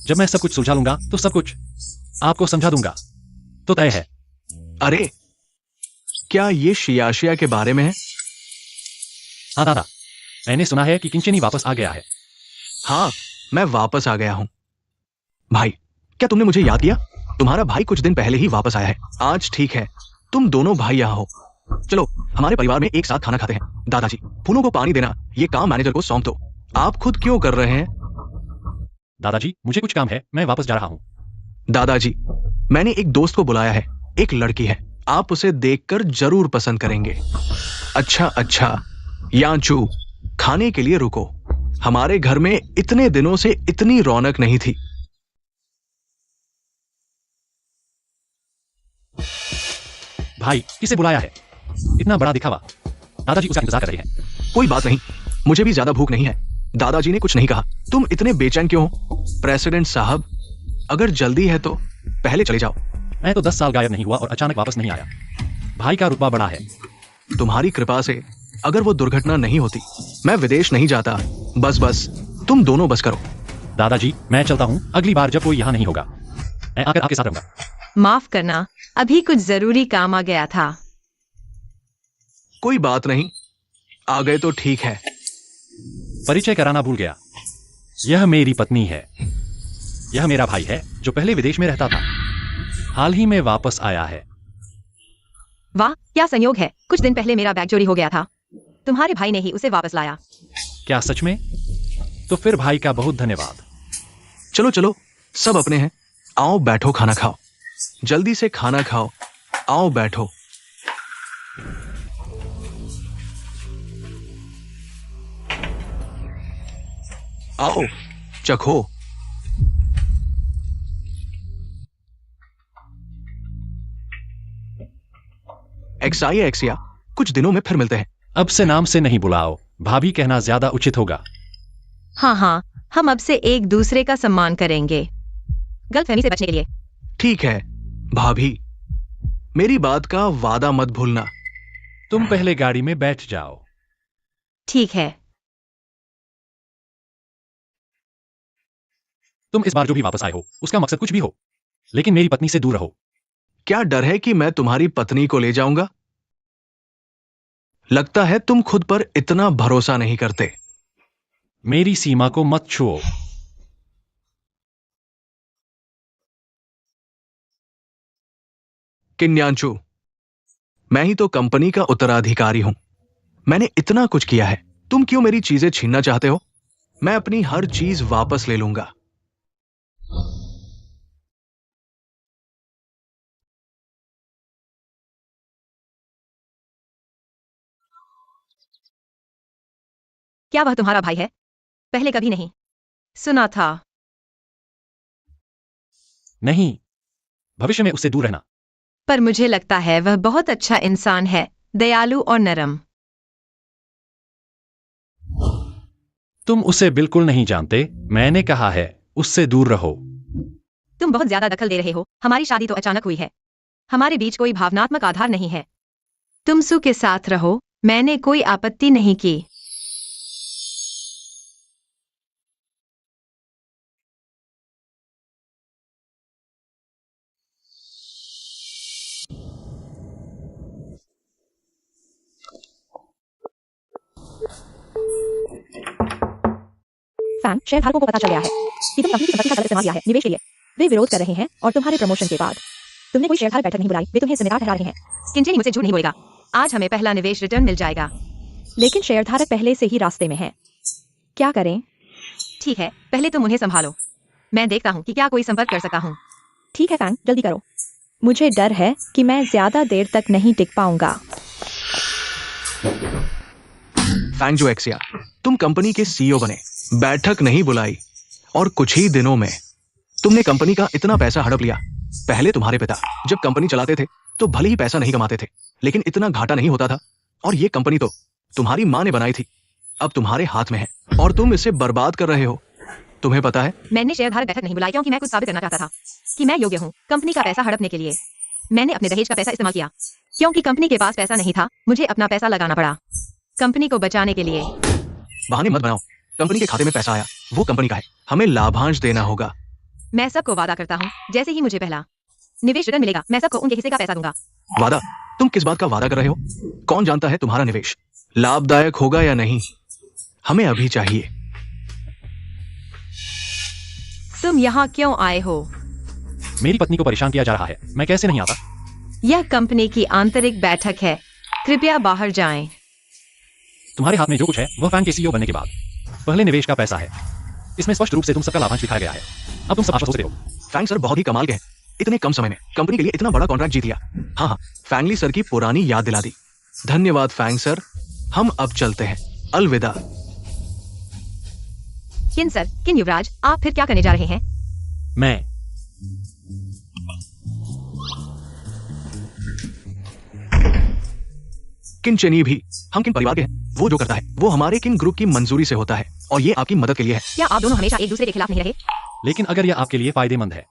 जब मैं सब कुछ सुलझा लूंगा तो सब कुछ आपको समझा दूंगा। तो तय है, अरे, क्या ये शियाशिया के बारे में है? हाँ दादा, मैंने सुना है कि किंचनी वापस आ गया है। हाँ, मैं वापस आ गया हूं। भाई, क्या तुमने मुझे याद किया? तुम्हारा भाई कुछ दिन पहले ही वापस आया है। आज ठीक है, तुम दोनों भाई यहाँ हो। चलो, हमारे परिवार में एक साथ खाना खाते हैं। दादाजी, फूलों को पानी देना ये काम मैनेजर को सौंप दो। आप खुद क्यों कर रहे हैं? दादाजी, मुझे कुछ काम है, मैं वापस जा रहा हूँ। दादाजी, मैंने एक दोस्त को बुलाया है। एक लड़की है, आप उसे देखकर जरूर पसंद करेंगे। अच्छा, यांचू, खाने के लिए रुको। हमारे घर में इतने दिनों से इतनी रौनक नहीं थी। भाई, किसे बुलाया है? इतना बड़ा दिखावा। दादाजी उसका इंतजार कर रहे हैं। कोई बात नहीं, मुझे भी ज्यादा भूख नहीं है। दादाजी ने कुछ नहीं कहा। तुम इतने बेचैन क्यों हो? प्रेसिडेंट साहब, अगर जल्दी है तो पहले चले जाओ। मैं तो 10 साल गायब नहीं हुआ और अचानक वापस नहीं आया। भाई का रुतबा बड़ा है। तुम्हारी कृपा से अगर वो दुर्घटना नहीं होती, मैं विदेश नहीं जाता। बस, तुम दोनों बस करो। दादाजी, मैं चलता हूँ। अगली बार जब कोई यहाँ नहीं होगा, मैं आकर आपके साथ रहूंगा। माफ करना, अभी कुछ जरूरी काम आ गया था। कोई बात नहीं, आ गए तो ठीक है। परिचय कराना भूल गया। यह मेरी पत्नी है। यह मेरा भाई है जो पहले विदेश में रहता था, हाल ही में वापस आया है। वाह, क्या संयोग है। कुछ दिन पहले मेरा बैग चोरी हो गया था। तुम्हारे भाई ने ही उसे वापस लाया। क्या सच में? तो फिर भाई का बहुत धन्यवाद। चलो, सब अपने हैं। आओ बैठो, खाना खाओ। जल्दी से खाना खाओ। आओ बैठो। आओ, चखो। एक्सिया, कुछ दिनों में फिर मिलते हैं। अब से नाम से नहीं बुलाओ, भाभी कहना ज्यादा उचित होगा। हाँ, हम अब से एक दूसरे का सम्मान करेंगे, गलतफहमी से बचने के लिए। ठीक है भाभी, मेरी बात का वादा मत भूलना। तुम पहले गाड़ी में बैठ जाओ। ठीक है। तुम इस बार जो भी वापस आए हो, उसका मकसद कुछ भी हो, लेकिन मेरी पत्नी से दूर रहो। क्या डर है कि मैं तुम्हारी पत्नी को ले जाऊंगा? लगता है तुम खुद पर इतना भरोसा नहीं करते। मेरी सीमा को मत छुओ। किन्यांचू, मैं ही तो कंपनी का उत्तराधिकारी हूं। मैंने इतना कुछ किया है, तुम क्यों मेरी चीजें छीनना चाहते हो? मैं अपनी हर चीज वापस ले लूंगा। क्या वह तुम्हारा भाई है? पहले कभी नहीं सुना था। नहीं, भविष्य में उससे दूर रहना। पर मुझे लगता है वह बहुत अच्छा इंसान है, दयालु और नरम। तुम उसे बिल्कुल नहीं जानते। मैंने कहा है उससे दूर रहो। तुम बहुत ज्यादा दखल दे रहे हो। हमारी शादी तो अचानक हुई है। हमारे बीच कोई भावनात्मक आधार नहीं है। तुम सु के साथ रहो, मैंने कोई आपत्ति नहीं की। फैन, शेयरधारकों को पता चल गया है कि तुम कंपनी की संपत्ति का गलत इस्तेमाल किया है निवेश के लिए। वे विरोध कर रहे हैं और तुम्हारे प्रमोशन के बाद तुमने कोई शेयरधारक बैठक नहीं बुलाई। वे तुम्हें जिम्मेदार ठहरा रहे हैं। किंचनी मुझसे झूठ नहीं बोलेगा। आज हमें पहला निवेश रिटर्न मिल जाएगा। लेकिन शेयरधारक पहले से ही रास्ते में है। क्या करें? ठीक है, पहले तुम उन्हें संभालो। मैं देखता हूँ कि क्या कोई संपर्क कर सकता हूँ। ठीक है फैन, जल्दी करो। मुझे डर है कि मैं ज्यादा देर तक नहीं टिक पाऊंगा। फैंगजो एक्सिया, तुम कंपनी के सीईओ बने, बैठक नहीं बुलाई, और कुछ ही दिनों में तुमने कंपनी का इतना पैसा हड़प लिया। पहले तुम्हारे पिता जब कंपनी चलाते थे तो भले ही पैसा नहीं कमाते थे, लेकिन इतना घाटा नहीं होता था। और ये कंपनी तो तुम्हारी माँ ने बनाई थी, अब तुम्हारे हाथ में है और तुम इसे बर्बाद कर रहे हो। तुम्हें पता है, मैंने शेयरधारक बैठक नहीं बुलाई क्योंकि मैं कुछ साबित करना चाहता था कि मैं योग्य हूँ कंपनी का पैसा हड़पने के लिए। मैंने अपने दहेज का पैसा इस्तेमाल किया क्योंकि कंपनी के पास पैसा नहीं था। मुझे अपना पैसा लगाना पड़ा कंपनी को बचाने के लिए। बहाने मत बनाओ। कंपनी के खाते में पैसा आया, वो कंपनी का है, हमें लाभांश देना होगा। मैं सबको वादा करता हूँ, जैसे ही मुझे पहला निवेश रिटर्न मिलेगा, मैं सबको उनके हिस्से का पैसा दूंगा। वादा? तुम किस बात का वादा कर रहे हो? कौन जानता है तुम्हारा निवेश लाभदायक होगा या नहीं? हमें अभी चाहिए। तुम यहाँ क्यों आए हो? मेरी पत्नी को परेशान किया जा रहा है, मैं कैसे नहीं आता? यह कंपनी की आंतरिक बैठक है, कृपया बाहर जाएं। तुम्हारे हाथ में जो कुछ है वह फैंग के सीईओ बनने के बाद पहले निवेश का पैसा है। इसमें स्पष्ट रूप से तुम सबका लाभांश लिखाया गया है। अब तुम सब आश्वस्त होते हो। फैंग सर बहुत ही कमाल के हैं, इतने कम समय में कंपनी के लिए इतना बड़ा कॉन्ट्रैक्ट जीत लिया। हाँ, फैंगली सर की पुरानी याद दिला दी। धन्यवाद फैंग सर, हम अब चलते हैं। अलविदा। किन सर, किन युवराज, आप फिर क्या करने जा रहे हैं? मैं किन चेनी भी, हम किन परिवार के हैं। वो जो करता है वो हमारे किन ग्रुप की मंजूरी से होता है और ये आपकी मदद के लिए है। क्या आप दोनों हमेशा एक दूसरे के खिलाफ नहीं रहे? लेकिन अगर यह आपके लिए फायदेमंद है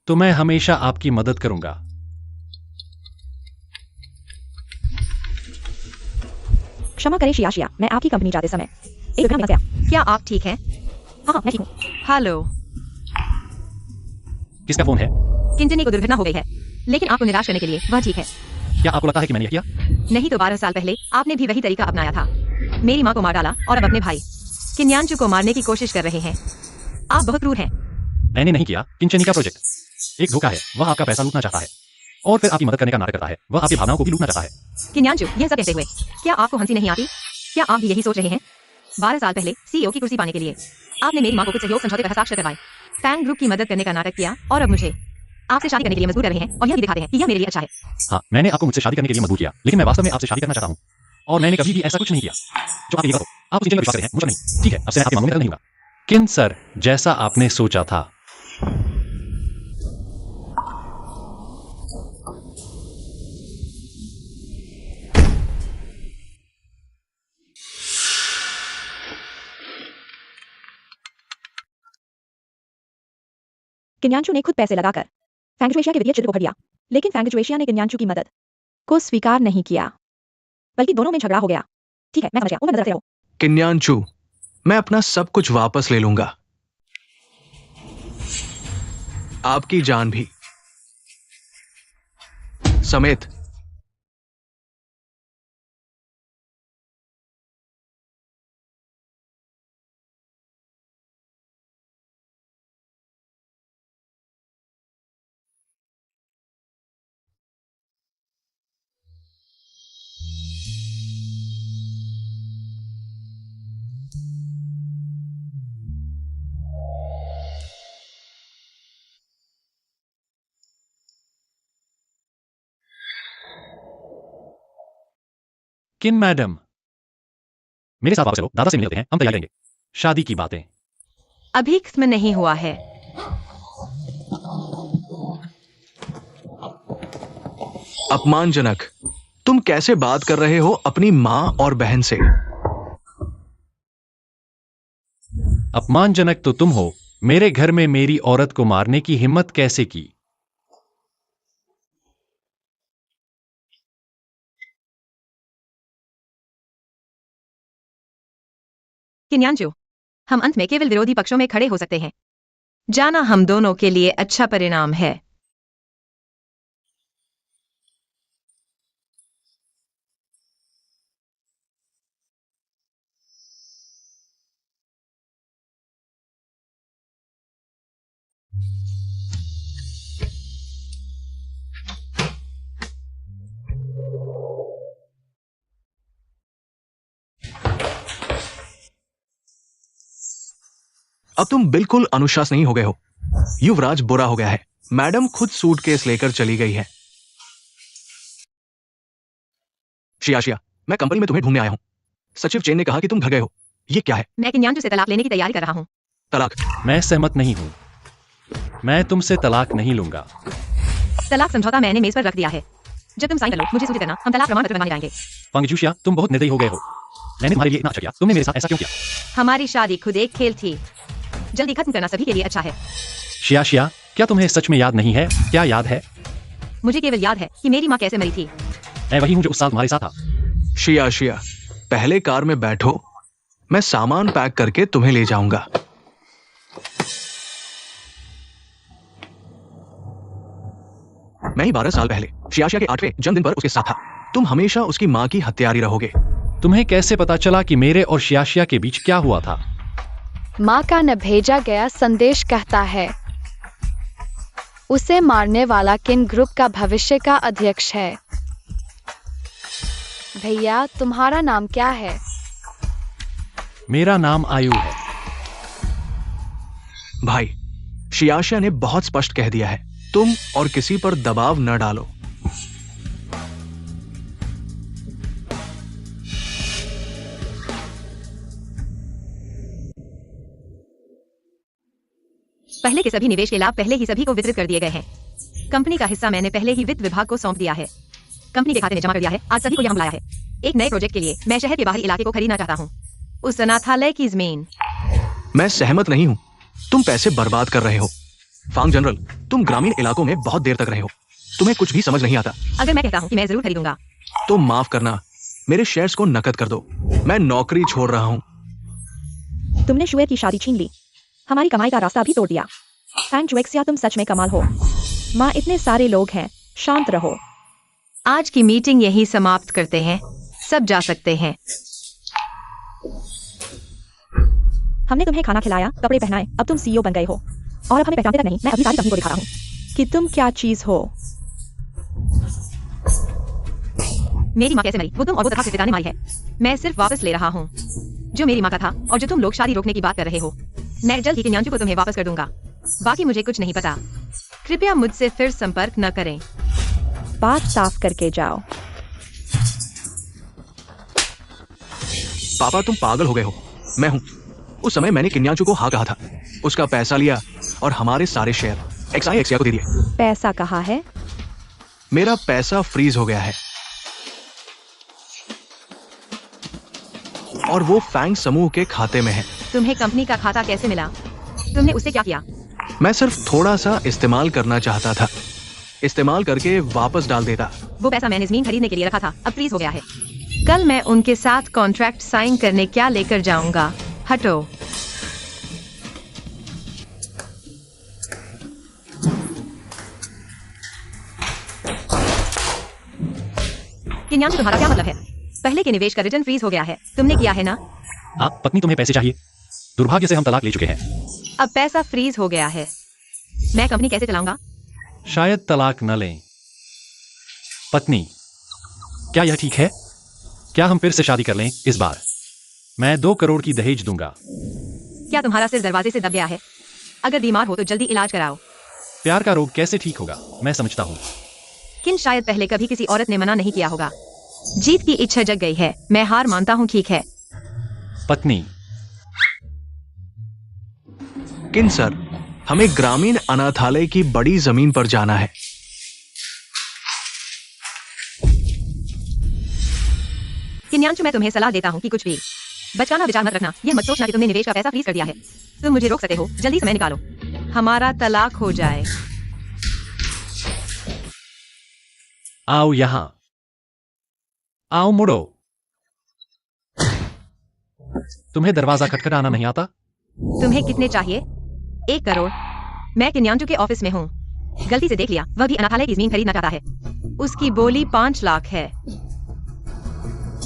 तो मैं हमेशा आपकी मदद करूंगा। क्षमा करें शिया, मैं आपकी कंपनी जाते समय एक दुर्घटना में फंस गया। क्या आप ठीक हैं? हाँ, मैं ठीक हूँ। हेलो, किसका फोन है? किंजनी को दुर्घटना हो गई है, लेकिन आपको निराश करने के लिए वह ठीक है। क्या आपको लगता है कि मैंने यह किया? नहीं तो 12 साल पहले आपने भी वही तरीका अपनाया था। मेरी माँ को मार डाला और अब अपने भाई किन्यांचू को मारने की कोशिश कर रहे हैं। आप बहुत क्रूर हैं। मैंने नहीं किया। किंचनी का प्रोजेक्ट एक धोखा है। वह आपका पैसा लूटना चाहता है और फिर आपकी मदद करने का नाटक करता है। वह आपकी भावनाओं को भी लूटना चाहता है। किन्यांचू, यह सब कहते हुए क्या आपको हंसी नहीं आती? क्या आप भी यही सोच रहे हैं? 12 साल पहले सीईओ की कुर्सी पाने के लिए आपने मेरी माँ को कुछ सहयोग समझौते पर हस्ताक्षर करवाए, फैंग ग्रुप की मदद करने का नाटक किया और अब मुझे आपसे शादी करने के लिए मजबूर कर रहे हैं और यह भी दिखाते हैं कि यह मेरे लिए अच्छा है। हाँ, मैंने आपको मुझसे शादी करने के लिए मजबूर किया, लेकिन मैं वास्तव में आपसे शादी करना चाहता हूँ और मैंने कभी भी ऐसा कुछ नहीं किया जो आप ये करो। आप उस इंजन पर विश्वास करते हैं, मुझे नहीं। ठीक है, अब से मैं आपके मामलों में दखल नहीं दूंगा। किन सर, जैसा आपने सोचा था। किन्यांचू ने खुद पैसे लगाकर फैंगजुएशिया के वित्तीय चित्र को भर दिया, लेकिन फैंगजुएशिया ने किन्यांचू की मदद को स्वीकार नहीं किया, बल्कि दोनों में झगड़ा हो गया। ठीक है, मैं समझ गया, उम्र में नजर रखो। किन्यांचू, मैं अपना सब कुछ वापस ले लूंगा, आपकी जान भी समेत। किन मैडम, मेरे साथ वापस चलो, दादा से मिलते हैं, हम तैयार करेंगे। शादी की बातें अभी खत्म नहीं हुआ है। अपमानजनक, तुम कैसे बात कर रहे हो अपनी माँ और बहन से? अपमानजनक तो तुम हो। मेरे घर में मेरी औरत को मारने की हिम्मत कैसे की? किन्यांचू, हम अंत में केवल विरोधी पक्षों में खड़े हो सकते हैं। जाना हम दोनों के लिए अच्छा परिणाम है। अब तुम बिल्कुल अनुशासनीय हो गए हो। युवराज बुरा हो गया है। मैडम खुद सूटकेस लेकर चली गई है। शिया, मैं कंपनी में तुम्हें ढूंढने आया हूं। सचिव चेन ने कहा कि तुम घर गए हो। ये क्या है? मैं किन्यांचू से तलाक लेने की तैयारी कर रहा हूँ। तलाक? मैं सहमत नहीं हूं। मैं तुमसे तलाक नहीं लूंगा। तलाक समझौता मैंने मेज पर रख दिया है। जब तुम साइन कर लो, मुझे सूचित करना, हम तलाक प्रमाण पत्र बनवाने जाएंगे। फंगजूशिया, तुम बहुत निर्दयी हो गए हो। मैंने तुम्हारे लिए इतना अच्छा किया, तुमने मेरे साथ ऐसा क्यों किया? हमारी शादी खुद एक खेल थी। जल्दी खत्म करना सभी के लिए अच्छा है। शिया, क्या तुम्हें सच में याद नहीं है? क्या याद है? मुझे केवल याद है कि मेरी माँ कैसे मरी थी। मैं वही हूँ जो उस साल तुम्हारे साथ था। शिया, पहले कार में बैठो, मैं सामान पैक करके तुम्हें ले जाऊंगा। मैं ही 12 साल पहले शियाशिया के 8वें जन्मदिन पर उसके साथ था। तुम हमेशा उसकी माँ की हत्यारी रहोगे। तुम्हें कैसे पता चला कि मेरे और शियाशिया के बीच क्या हुआ था? माँ का न भेजा गया संदेश कहता है उसे मारने वाला किन ग्रुप का भविष्य का अध्यक्ष है। भैया तुम्हारा नाम क्या है? मेरा नाम आयु है। भाई, शियाशिया ने बहुत स्पष्ट कह दिया है, तुम और किसी पर दबाव न डालो। पहले के सभी निवेश के लाभ पहले ही सभी को वितरित कर दिए गए हैं। कंपनी का हिस्सा मैंने पहले ही वित्त विभाग को सौंप दिया है। कंपनी के खाते में जमा कर दिया है। आज सभी को यहाँ बुलाया है। एक नए प्रोजेक्ट के लिए मैं शहर के बाहरी इलाके को खरीदना चाहता हूँ, उस अनाथालय की जमीन। मैं सहमत नहीं हूं। तुम पैसे बर्बाद कर रहे हो। फांग जनरल, तुम ग्रामीण इलाकों में बहुत देर तक रहे हो, तुम्हें कुछ भी समझ नहीं आता। अगर मैं कहता हूँ कि मैं जरूर खरीदूंगा तो माफ करना, मेरे शेयर्स को नकद कर दो। मैं नौकरी छोड़ रहा हूँ। तुमने शुएर की शादी छीन ली, हमारी कमाई का रास्ता भी तोड़ दिया। फैंग जुएक्सिया, तुम सच में कमाल हो। माँ, इतने सारे लोग हैं, शांत रहो। आज की मीटिंग यहीं समाप्त करते हैं। सब जा सकते हैं। हमने तुम्हें खाना खिलाया, कपड़े पहनाए, अब तुम सीईओ बन गए हो और अब हमें पहचानते तक नहीं। मैं अभी सारी कंपनी को दिखा रहा हूँ कि तुम क्या चीज हो। मेरी माँ कैसे मरी वो तुम और वो तथा के पिता ने मारी है। मैं सिर्फ वापस ले रहा हूँ जो मेरी माँ का था और जो तुम लोग शादी रोकने की बात कर रहे हो। मैं जल्द ही किन्यांजू को तुम्हें वापस कर दूंगा। बाकी मुझे कुछ नहीं पता। कृपया मुझसे फिर संपर्क न करें। बात साफ करके जाओ। पापा, तुम पागल हो गए हो। मैं हूं। उस समय मैंने किन्यांजू को हाँ कहा था, उसका पैसा लिया और हमारे सारे शेयर एक्सिया को दे दिए। पैसा कहाँ है? मेरा पैसा फ्रीज हो गया है और वो फैंग समूह के खाते में है। तुम्हें कंपनी का खाता कैसे मिला? तुमने उससे क्या किया? मैं सिर्फ थोड़ा सा इस्तेमाल करना चाहता था, इस्तेमाल करके वापस डाल देता। वो पैसा मैंने जमीन खरीदने के लिए रखा था, अब फ्रीज हो गया है। कल मैं उनके साथ कॉन्ट्रैक्ट साइन करने क्या लेकर जाऊंगा। हटो। किन्यांजू, तुम्हारा क्या मतलब है? पहले के निवेश का रिटर्न फ्रीज हो गया है, तुमने किया है ना? हाँ पत्नी, तुम्हें पैसे चाहिए। दुर्भाग्य से हम तलाक ले चुके हैं। अब पैसा फ्रीज हो गया है, मैं कंपनी कैसे चलाऊंगा? शायद तलाक न लें। पत्नी, क्या यह ठीक है? क्या हम फिर से शादी कर लें इस बार? मैं 2 करोड़ की दहेज दूंगा। क्या तुम्हारा सिर दरवाजे से दब गया है? अगर बीमार हो तो जल्दी इलाज कराओ। प्यार का रोग कैसे ठीक होगा? मैं समझता हूँ। किन शायद पहले कभी किसी औरत ने मना नहीं किया होगा। जीत की इच्छा जग गई है, मैं हार मानता हूँ। ठीक है पत्नी। किन सर, हमें ग्रामीण अनाथालय की बड़ी जमीन पर जाना है। किन्यांशु, मैं तुम्हें सलाह देता हूँ कि कुछ भी बचकाना विचार मत रखना। यह मत सोचना कि तुमने निवेश का पैसा फ्रीज कर दिया है। तुम मुझे रोक सकते हो, जल्दी समय निकालो, हमारा तलाक हो जाए। आओ यहाँ, आओ, मुड़ो। तुम्हें दरवाजा खटखटाना नहीं आता? तुम्हें कितने चाहिए? 1 करोड़। मैं किन्यांजू के ऑफिस में हूँ, गलती से देख लिया। वह भी अनाथालय की जमीन खरीदना चाहता है। उसकी बोली 5 लाख है।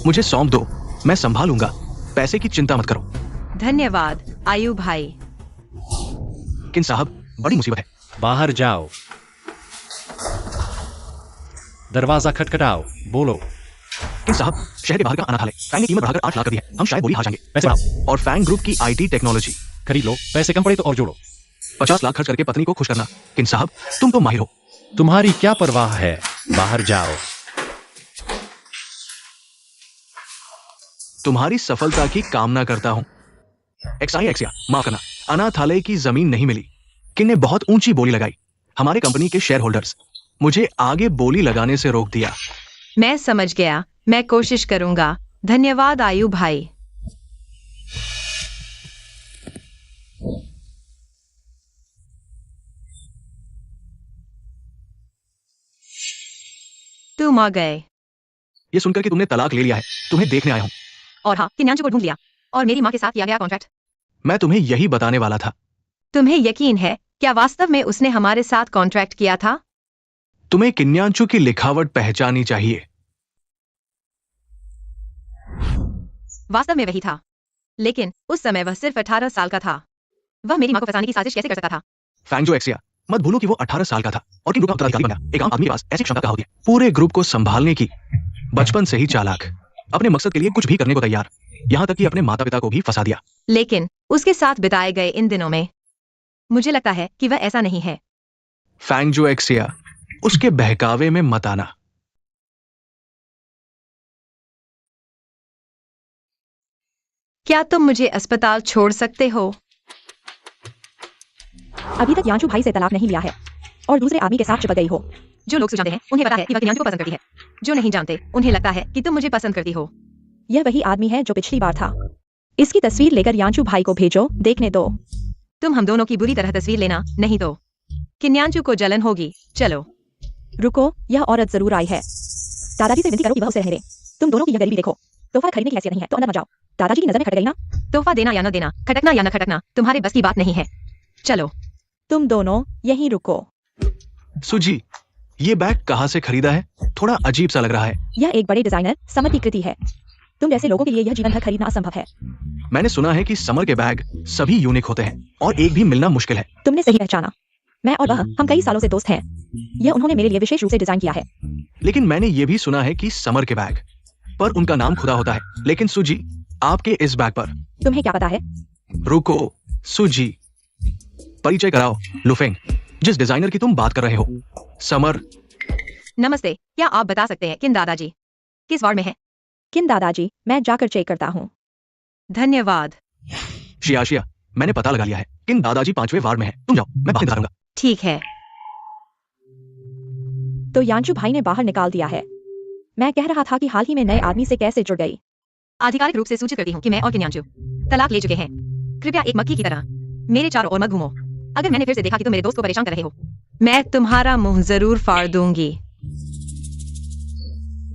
मुझे सौंप दो, मैं संभालूंगा। पैसे की चिंता मत करो। धन्यवाद आयु भाई। किन साहब, बड़ी मुसीबत है। बाहर जाओ। दरवाजा खटखटाओ, बोलो। किन साहब, शहर के बाहर का अनाथालय फैंग ने कीमत बढ़ाकर 8 लाख कर दी है। हम शायद बोली हार जाएंगे। पैसे बढ़ाओ। और फैंग ग्रुप की IT टेक्नोलॉजी खरीद लो। पैसे कम पड़े तो और जोड़ो। 50 लाख खर्च करके पत्नी को खुश करना। किन साहब, तुम तो माहिर हो। तुम्हारी क्या परवाह है? बाहर जाओ। तुम्हारी सफलता की कामना करता हूं। एक्सिया, माफ करना, अनाथालय की जमीन नहीं मिली। किन ने बहुत ऊंची बोली लगाई। हमारे कंपनी के शेयर होल्डर्स मुझे आगे बोली लगाने से रोक दिया। मैं समझ गया, मैं कोशिश करूंगा। धन्यवाद आयु भाई। तुम आ गए। ये सुनकर कि तुमने तलाक ले लिया है, तुम्हें देखने आया हूं। और हाँ, किन्यांजू को ढूंढ लिया और मेरी माँ के साथ किया गया कॉन्ट्रैक्ट। मैं तुम्हें यही बताने वाला था। तुम्हें यकीन है क्या वास्तव में उसने हमारे साथ कॉन्ट्रैक्ट किया था? तुम्हें किन्यांचू की लिखावट पहचानी चाहिए। वास्तव में वही था, लेकिन उस समय वह सिर्फ 18 साल का था। वह मेरी मां को फंसाने की साजिश कैसे कर सकता था? फैंगजो एक्सिया, मत भूलो कि वो 18 साल का था और कि ग्रुप का उत्तराधिकारी बना। एक आम आदमी के पास ऐसी क्षमता कहाँ होती है? पूरे ग्रुप को संभालने की। बचपन से ही चालाक, अपने मकसद के लिए कुछ भी करने को तैयार, यहाँ तक कि अपने माता पिता को भी फंसा दिया। लेकिन उसके साथ बिताए गए इन दिनों में मुझे लगता है कि वह ऐसा नहीं है। फैंगजो एक्सिया, उसके बहकावे में मत आना। क्या तुम मुझे अस्पताल छोड़ सकते हो? अभी तक यांचू भाई से तलाक नहीं लिया है और दूसरे आदमी के साथ चिपक गई हो। जो लोग सुझाते हैं उन्हें पता है कि वह किन्यांचू को पसंद करती है। जो नहीं जानते उन्हें लगता है कि तुम मुझे पसंद करती हो। यह वही आदमी है जो पिछली बार था। इसकी तस्वीर लेकर यांचू भाई को भेजो, देखने दो। तुम हम दोनों की बुरी तरह तस्वीर लेना, नहीं तो किन्यांचू को जलन होगी। चलो। रुको, यह औरत जरूर आई है। दादाजी से विनती करो कि वह उसे रहने दे। तुम दोनों की यह गरीबी देखो। तोहफा खरीदने की हैसियत नहीं है तो अंदर मत जाओ। दादाजी की नजर में खटक गई ना। तोहफा देना या न देना, खटकना या न खटकना, तुम्हारे बस की बात नहीं है। चलो। तुम दोनों यहीं रुको। सुजी, ये बैग कहाँ से खरीदा है? थोड़ा अजीब सा लग रहा है। यह एक बड़े डिजाइनर समर की कृति है। तुम जैसे लोगों के लिए यह जीवन भर खरीदना असंभव है। मैंने सुना है कि समर के बैग सभी यूनिक होते हैं और एक भी मिलना मुश्किल है। तुमने सही पहचाना। मैं और वह, हम कई सालों से दोस्त हैं। यह उन्होंने मेरे लिए विशेष रूप से डिजाइन किया है। लेकिन मैंने ये भी सुना है कि समर के बैग पर उनका नाम खुदा होता है। लेकिन सुजी, आपके इस बैग पर तुम्हें क्या पता है? रुको सुजी, परिचय कराओ लुफेंग, जिस डिजाइनर की तुम बात कर रहे हो। समर। नमस्ते, क्या आप बता सकते हैं किन दादाजी किस वार्ड में है? किन दादाजी, मैं जाकर चेक करता हूँ। धन्यवाद। शिया, मैंने पता लगा लिया है। किन दादाजी 5वें वार्ड में है। तुम जाओ, मैं बाहर निकालूंगा। ठीक है। तो यांचू भाई ने बाहर निकाल दिया है। मैं कह रहा था कि हाल ही में नए आदमी से कैसे जुड़ गई। आधिकारिक रूप से सूचित करती हूँ कि मैं और किन्यांचू तलाक ले चुके हैं। कृपया एक मक्खी की तरह मेरे चारों ओर मत घूमो। अगर मैंने फिर से देखा कि तुम मेरे दोस्त को परेशान कर रहे हो, मैं तुम्हारा मुंह जरूर फाड़ दूंगी।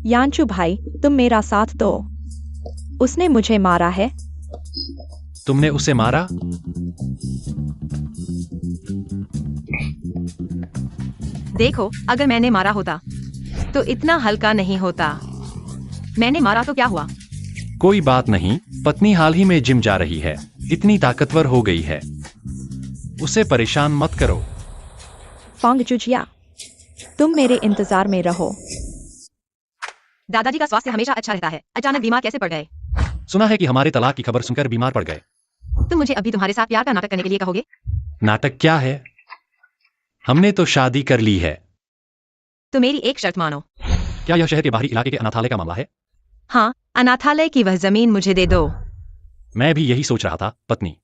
यांचू भाई, तुम मेरा साथ दो। उसने मुझे मारा है। तुमने उसे मारा? देखो, अगर मैंने मारा होता तो इतना हल्का नहीं होता। मैंने मारा तो क्या हुआ? कोई बात नहीं, पत्नी हाल ही में जिम जा रही है, इतनी ताकतवर हो गई है। उसे परेशान मत करो। फांगचुचिया, तुम मेरे इंतजार में रहो। दादाजी का स्वास्थ्य हमेशा अच्छा रहता है, अचानक बीमार कैसे पड़ गए? सुना है कि हमारे तलाक की खबर सुनकर बीमार पड़ गए। तुम मुझे अभी तुम्हारे साथ प्यार का नाटक करने के लिए कहोगे? नाटक क्या है? हमने तो शादी कर ली है। तो मेरी एक शर्त मानो। क्या यह शहर के बाहरी इलाके के अनाथालय का मामला है? हाँ, अनाथालय की वह जमीन मुझे दे दो। मैं भी यही सोच रहा था पत्नी।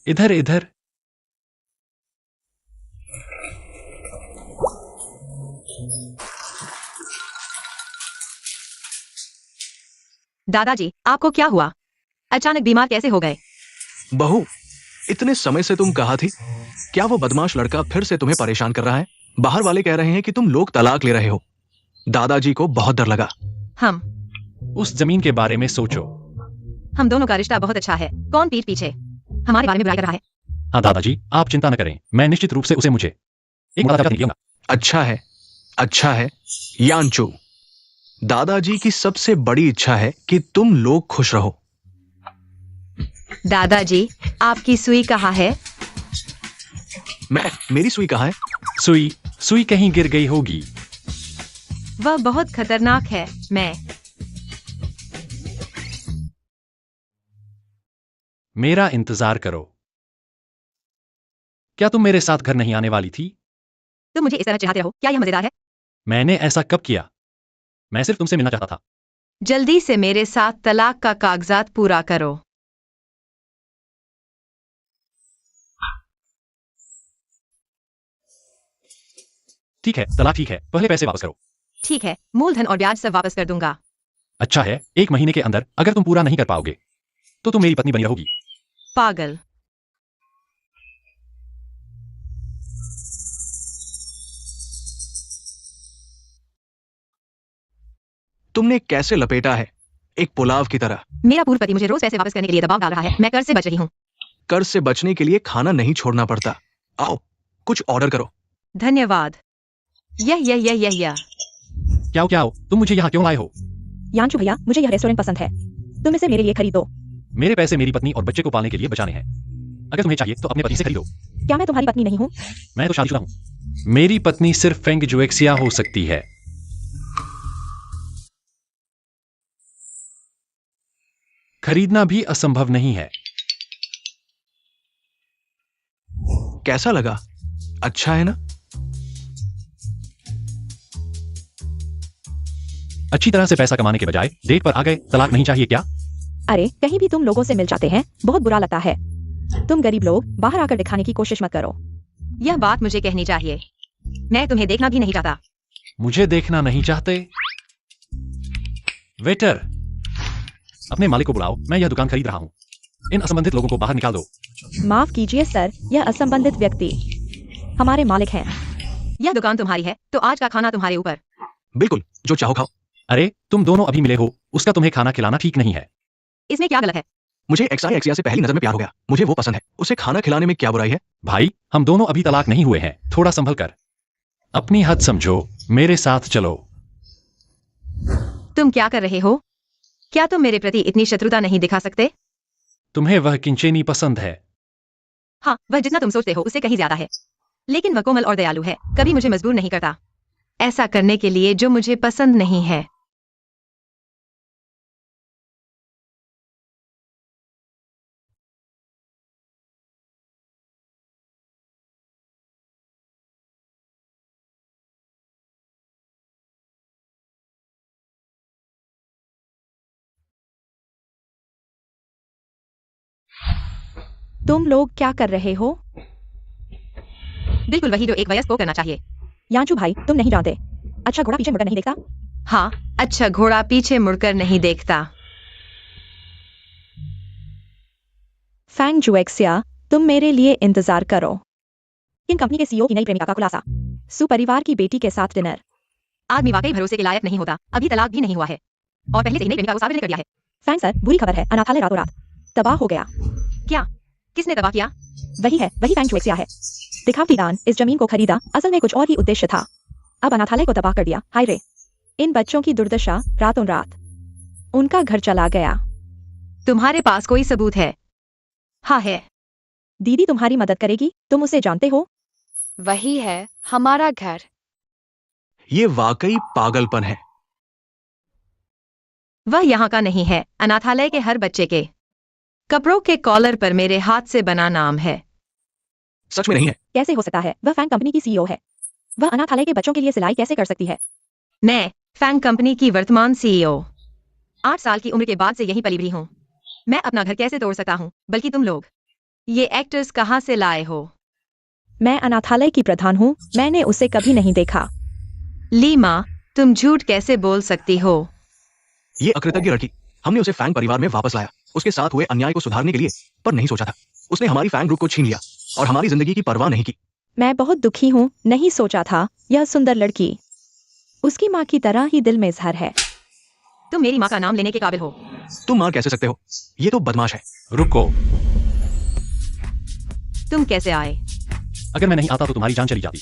इधर इधर। दादाजी, आपको क्या हुआ? अचानक बीमार कैसे हो गए? बहू, इतने समय से तुम कहाँ थी? क्या वो बदमाश लड़का फिर से तुम्हें परेशान कर रहा है? बाहर वाले कह रहे हैं कि तुम लोग तलाक ले रहे हो। दादाजी को बहुत डर लगा। हम उस जमीन के बारे में सोचो। हम दोनों का रिश्ता बहुत अच्छा है। कौन पीठ पीछे हमारे बारे में बुराई कर रहा है? हाँ दादाजी, आप चिंता न करें, मैं निश्चित रूप से उसे मुझे एक मदद नहीं दूंगा। अच्छा है यांचू। दादाजी की सबसे बड़ी इच्छा है कि तुम लोग खुश रहो। दादाजी, आपकी सुई कहाँ है? मेरी सुई कहाँ है? सुई कहीं गिर गई होगी। वह बहुत खतरनाक है। मेरा इंतजार करो। क्या तुम मेरे साथ घर नहीं आने वाली थी? तुम मुझे इस तरह चाहते हो? क्या यह मजेदार है? मैंने ऐसा कब किया? मैं सिर्फ तुमसे मिलना चाहता था। जल्दी से मेरे साथ तलाक का कागजात पूरा करो। ठीक है, तलाक ठीक है, पहले पैसे वापस करो। ठीक है, मूलधन और ब्याज सब वापस कर दूंगा। अच्छा है, 1 महीने के अंदर अगर तुम पूरा नहीं कर पाओगे तो तुम मेरी पत्नी बनी रहोगी। पागल। तुमने कैसे लपेटा है? एक पुलाव की तरह। मेरा पूर्व पति मुझे रोज पैसे वापस करने के लिए दबाव डाल रहा है। मैं कर्ज से बच रही हूँ। कर्ज से बचने के लिए खाना नहीं छोड़ना पड़ता। आओ, कुछ ऑर्डर करो। धन्यवाद। यह क्या हो तुम मुझे यहाँ क्यों लाए हो? यांशु भैया, मुझे यह रेस्टोरेंट पसंद है, तुम इसे मेरे लिए खरीदो। मेरे पैसे मेरी पत्नी और बच्चे को पालने के लिए बचाने हैं। अगर तुम्हें चाहिए तो अपने पति से खरीदो। क्या मैं तुम्हारी पत्नी नहीं हूँ? मैं तो शादीशुदा हूँ। मेरी पत्नी सिर्फ फेंग जुएक्सिया हो सकती है। खरीदना भी असंभव नहीं है। कैसा लगा? अच्छा है ना? अच्छी तरह से पैसा कमाने के बजाय डेट पर आ गए। तलाक नहीं चाहिए क्या? अरे कहीं भी तुम लोगों से मिल जाते हैं, बहुत बुरा लगता है। तुम गरीब लोग बाहर आकर दिखाने की कोशिश मत करो। यह बात मुझे कहनी चाहिए। मैं तुम्हें देखना भी नहीं चाहता। मुझे देखना नहीं चाहते? वेटर, अपने मालिक को बुलाओ, मैं यह दुकान खरीद रहा हूँ। इन असंबंधित लोगों को बाहर निकाल दो। माफ कीजिए सर, यह असंबंधित व्यक्ति हमारे मालिक हैं। यह दुकान तुम्हारी है तो आज का खाना तुम्हारे ऊपर। बिल्कुल, जो चाहो खाओ। अरे तुम दोनों अभी मिले हो, उसका तुम्हें खाना खिलाना ठीक नहीं है। इसमें क्या गलत है? मुझे एक्सिया से पहली नजर में प्यार हो गया। मुझे वो पसंद है, उसे खाना खिलाने में क्या बुराई है? भाई, हम दोनों अभी तलाक नहीं हुए हैं, थोड़ा संभल कर। अपनी हद समझो, मेरे साथ चलो। तुम क्या कर रहे हो? क्या तुम मेरे प्रति इतनी शत्रुता नहीं दिखा सकते? तुम्हें वह किंचेनी पसंद है। हाँ, वह जितना तुम सोचते हो उससे कहीं ज्यादा है। लेकिन वह कोमल और दयालु है, कभी मुझे मजबूर नहीं करता ऐसा करने के लिए जो मुझे पसंद नहीं है। तुम लोग क्या कर रहे हो? बिल्कुल वही जो एक वयस्क को करना चाहिए। यांशु भाई, तुम नहीं जानते, अच्छा घोड़ा पीछे मुड़कर नहीं देखता। हाँ, अच्छा घोड़ा पीछे मुड़कर नहीं देखता। फैंग जुएक्सिया, तुम मेरे लिए इंतजार करो। इन कंपनी के सीईओ की नई प्रेमिका का खुलासा, सुपरिवार की बेटी के साथ डिनर। आदमी वाकई भरोसे के लायक नहीं होता, अभी तलाक भी नहीं हुआ है और पहले से ही नई प्रेमिका को साबित कर दिया है। फैंग सर, बुरी खबर है, अनाथालय रातों रात तबाह हो गया। क्या? किसने तबाह किया? वही फैंग जुएक्सिया है। दिखावटी दान इस जमीन को खरीदा, असल में कुछ और ही उद्देश्य था। अब अनाथालय को तबाह कर दिया। हाय रे, इन बच्चों की दुर्दशा रातों रात। उनका घर चला गया। तुम्हारे पास कोई सबूत है? हाँ है। दीदी तुम्हारी मदद करेगी, तुम उसे जानते हो। वही है हमारा घर। ये वाकई पागलपन है। वह यहाँ का नहीं है। अनाथालय के हर बच्चे के कपड़ों के कॉलर पर मेरे हाथ से बना नाम है। सच में नहीं है। कैसे हो सकता है? वह फैंग कंपनी की सीईओ है। वह अनाथालय के बच्चों के लिए सिलाई कैसे कर सकती है? मैं फैंग कंपनी की वर्तमान सीईओ 8 साल की उम्र के बाद से यहीं पली बड़ी हूँ। मैं अपना घर कैसे तोड़ सकता हूँ? बल्कि तुम लोग ये एक्टर्स कहाँ से लाए हो? मैं अनाथालय की प्रधान हूँ, मैंने उसे कभी नहीं देखा। लीमा, तुम झूठ कैसे बोल सकती हो? ये अकृतज्ञ लड़की, हमने उसे फैंग परिवार में वापस लाया, उसके साथ हुए अन्याय को सुधारने के लिए, पर नहीं सोचा था उसने हमारी फैंग ग्रुप को छीन लिया और हमारी जिंदगी की परवाह नहीं की। मैं बहुत दुखी हूँ, नहीं सोचा था यह सुंदर लड़की उसकी माँ की तरह ही दिल में इजहार है। तुम मेरी माँ का नाम लेने के काबिल हो। तुम मार कैसे सकते हो? ये तो बदमाश है। रुको, तुम कैसे आए? अगर मैं नहीं आता तो तुम्हारी जान चली जाती।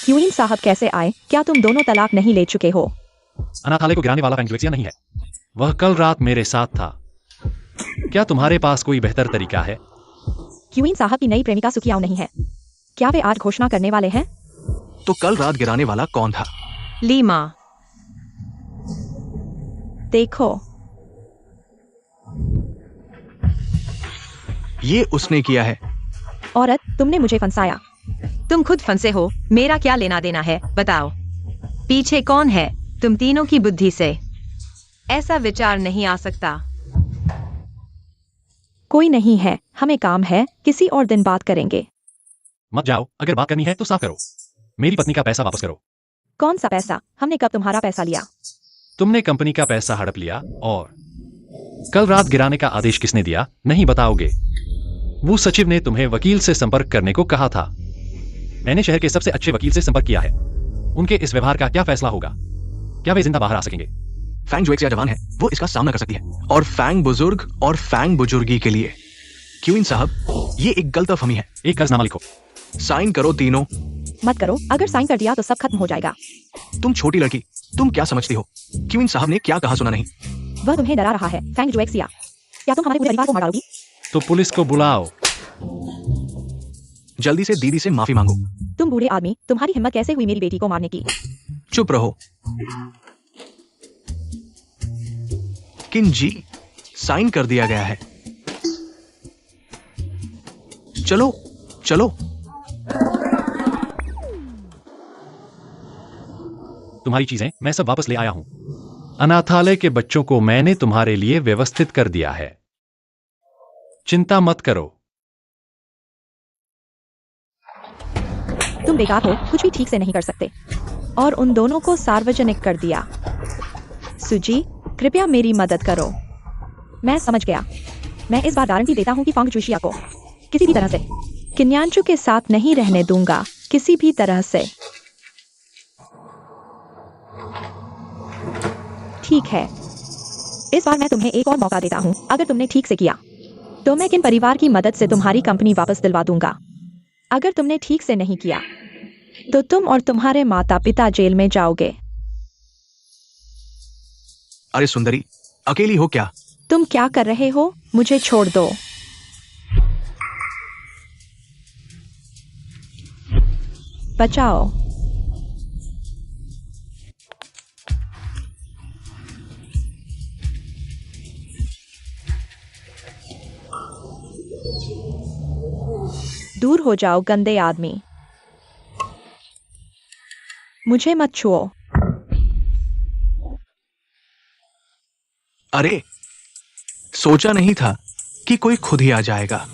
क्यूइन साहब कैसे आए? क्या तुम दोनों तलाक नहीं ले चुके हो? अनाथालय को गिराने वाला फैंग जुएक्सिया नहीं है, वह कल रात मेरे साथ था। क्या तुम्हारे पास कोई बेहतर तरीका है? क्यूइन साहब की नई प्रेमिका सुकियाओ नहीं है। क्या वे आज घोषणा करने वाले हैं? तो कल रात गिराने वाला कौन था? लीमा, देखो, ये उसने किया है। औरत, तुमने मुझे फंसाया। तुम खुद फंसे हो, मेरा क्या लेना देना है? बताओ, पीछे कौन है? तुम तीनों की बुद्धि से ऐसा विचार नहीं आ सकता। कोई नहीं है, हमें काम है, किसी और दिन बात करेंगे। मत जाओ, अगर बात करनी है तो साफ करो। मेरी पत्नी का पैसा वापस करो। कौन सा पैसा? हमने कब तुम्हारा पैसा लिया? तुमने कंपनी का पैसा हड़प लिया और कल रात गिराने का आदेश किसने दिया? नहीं बताओगे? वो सचिव ने तुम्हें वकील से संपर्क करने को कहा था। मैंने शहर के सबसे अच्छे वकील से संपर्क किया है। उनके इस व्यवहार का क्या फैसला होगा? क्या वे जिंदा बाहर आ सकेंगे? फैंग जुएक्सिया जवान है, वो इसका सामना कर सकती है। और फैंग बुजुर्ग और फैंग बुजुर्गी के लिए क्यूइन साहब, ये एक गलतफहमी है। एक कर्जनामा लिखो। साइन करो तीनों। मत करो, अगर साइन कर दिया तो सब खत्म हो जाएगा। तुम छोटी लड़की, तुम क्या समझती हो? क्वीन साहब ने क्या कहा सुना नहीं? वह तुम्हें डरा रहा है, फैंग जुएक्सिया। क्या तुम हमारे पूरे परिवार को मार डालोगी? तो पुलिस को बुलाओ। जल्दी से दीदी से माफी मांगो। तुम बूढ़े आदमी, तुम्हारी हिम्मत कैसे हुई मेरी बेटी को मारने की? चुप रहो। किन जी, साइन कर दिया गया है। चलो चलो। तुम्हारी चीजें मैं सब वापस ले आया हूं। अनाथालय के बच्चों को मैंने तुम्हारे लिए व्यवस्थित कर दिया है, चिंता मत करो। तुम बेकार हो, कुछ भी ठीक से नहीं कर सकते। और उन दोनों को सार्वजनिक कर दिया। सुजी, कृपया मेरी मदद करो। मैं समझ गया। मैं इस बार गारंटी देता हूं कि फांग जुशिया को किसी भी तरह से किन्यांचू के साथ नहीं रहने दूंगा, किसी भी तरह से। ठीक है, इस बार मैं तुम्हें एक और मौका देता हूं। अगर तुमने ठीक से किया तो मैं किन परिवार की मदद से तुम्हारी कंपनी वापस दिलवा दूंगा। अगर तुमने ठीक से नहीं किया तो तुम और तुम्हारे माता पिता जेल में जाओगे। अरे सुंदरी, अकेली हो क्या? तुम क्या कर रहे हो? मुझे छोड़ दो। बचाओ। दूर हो जाओ गंदे आदमी, मुझे मत छुओ। अरे, सोचा नहीं था कि कोई खुद ही आ जाएगा।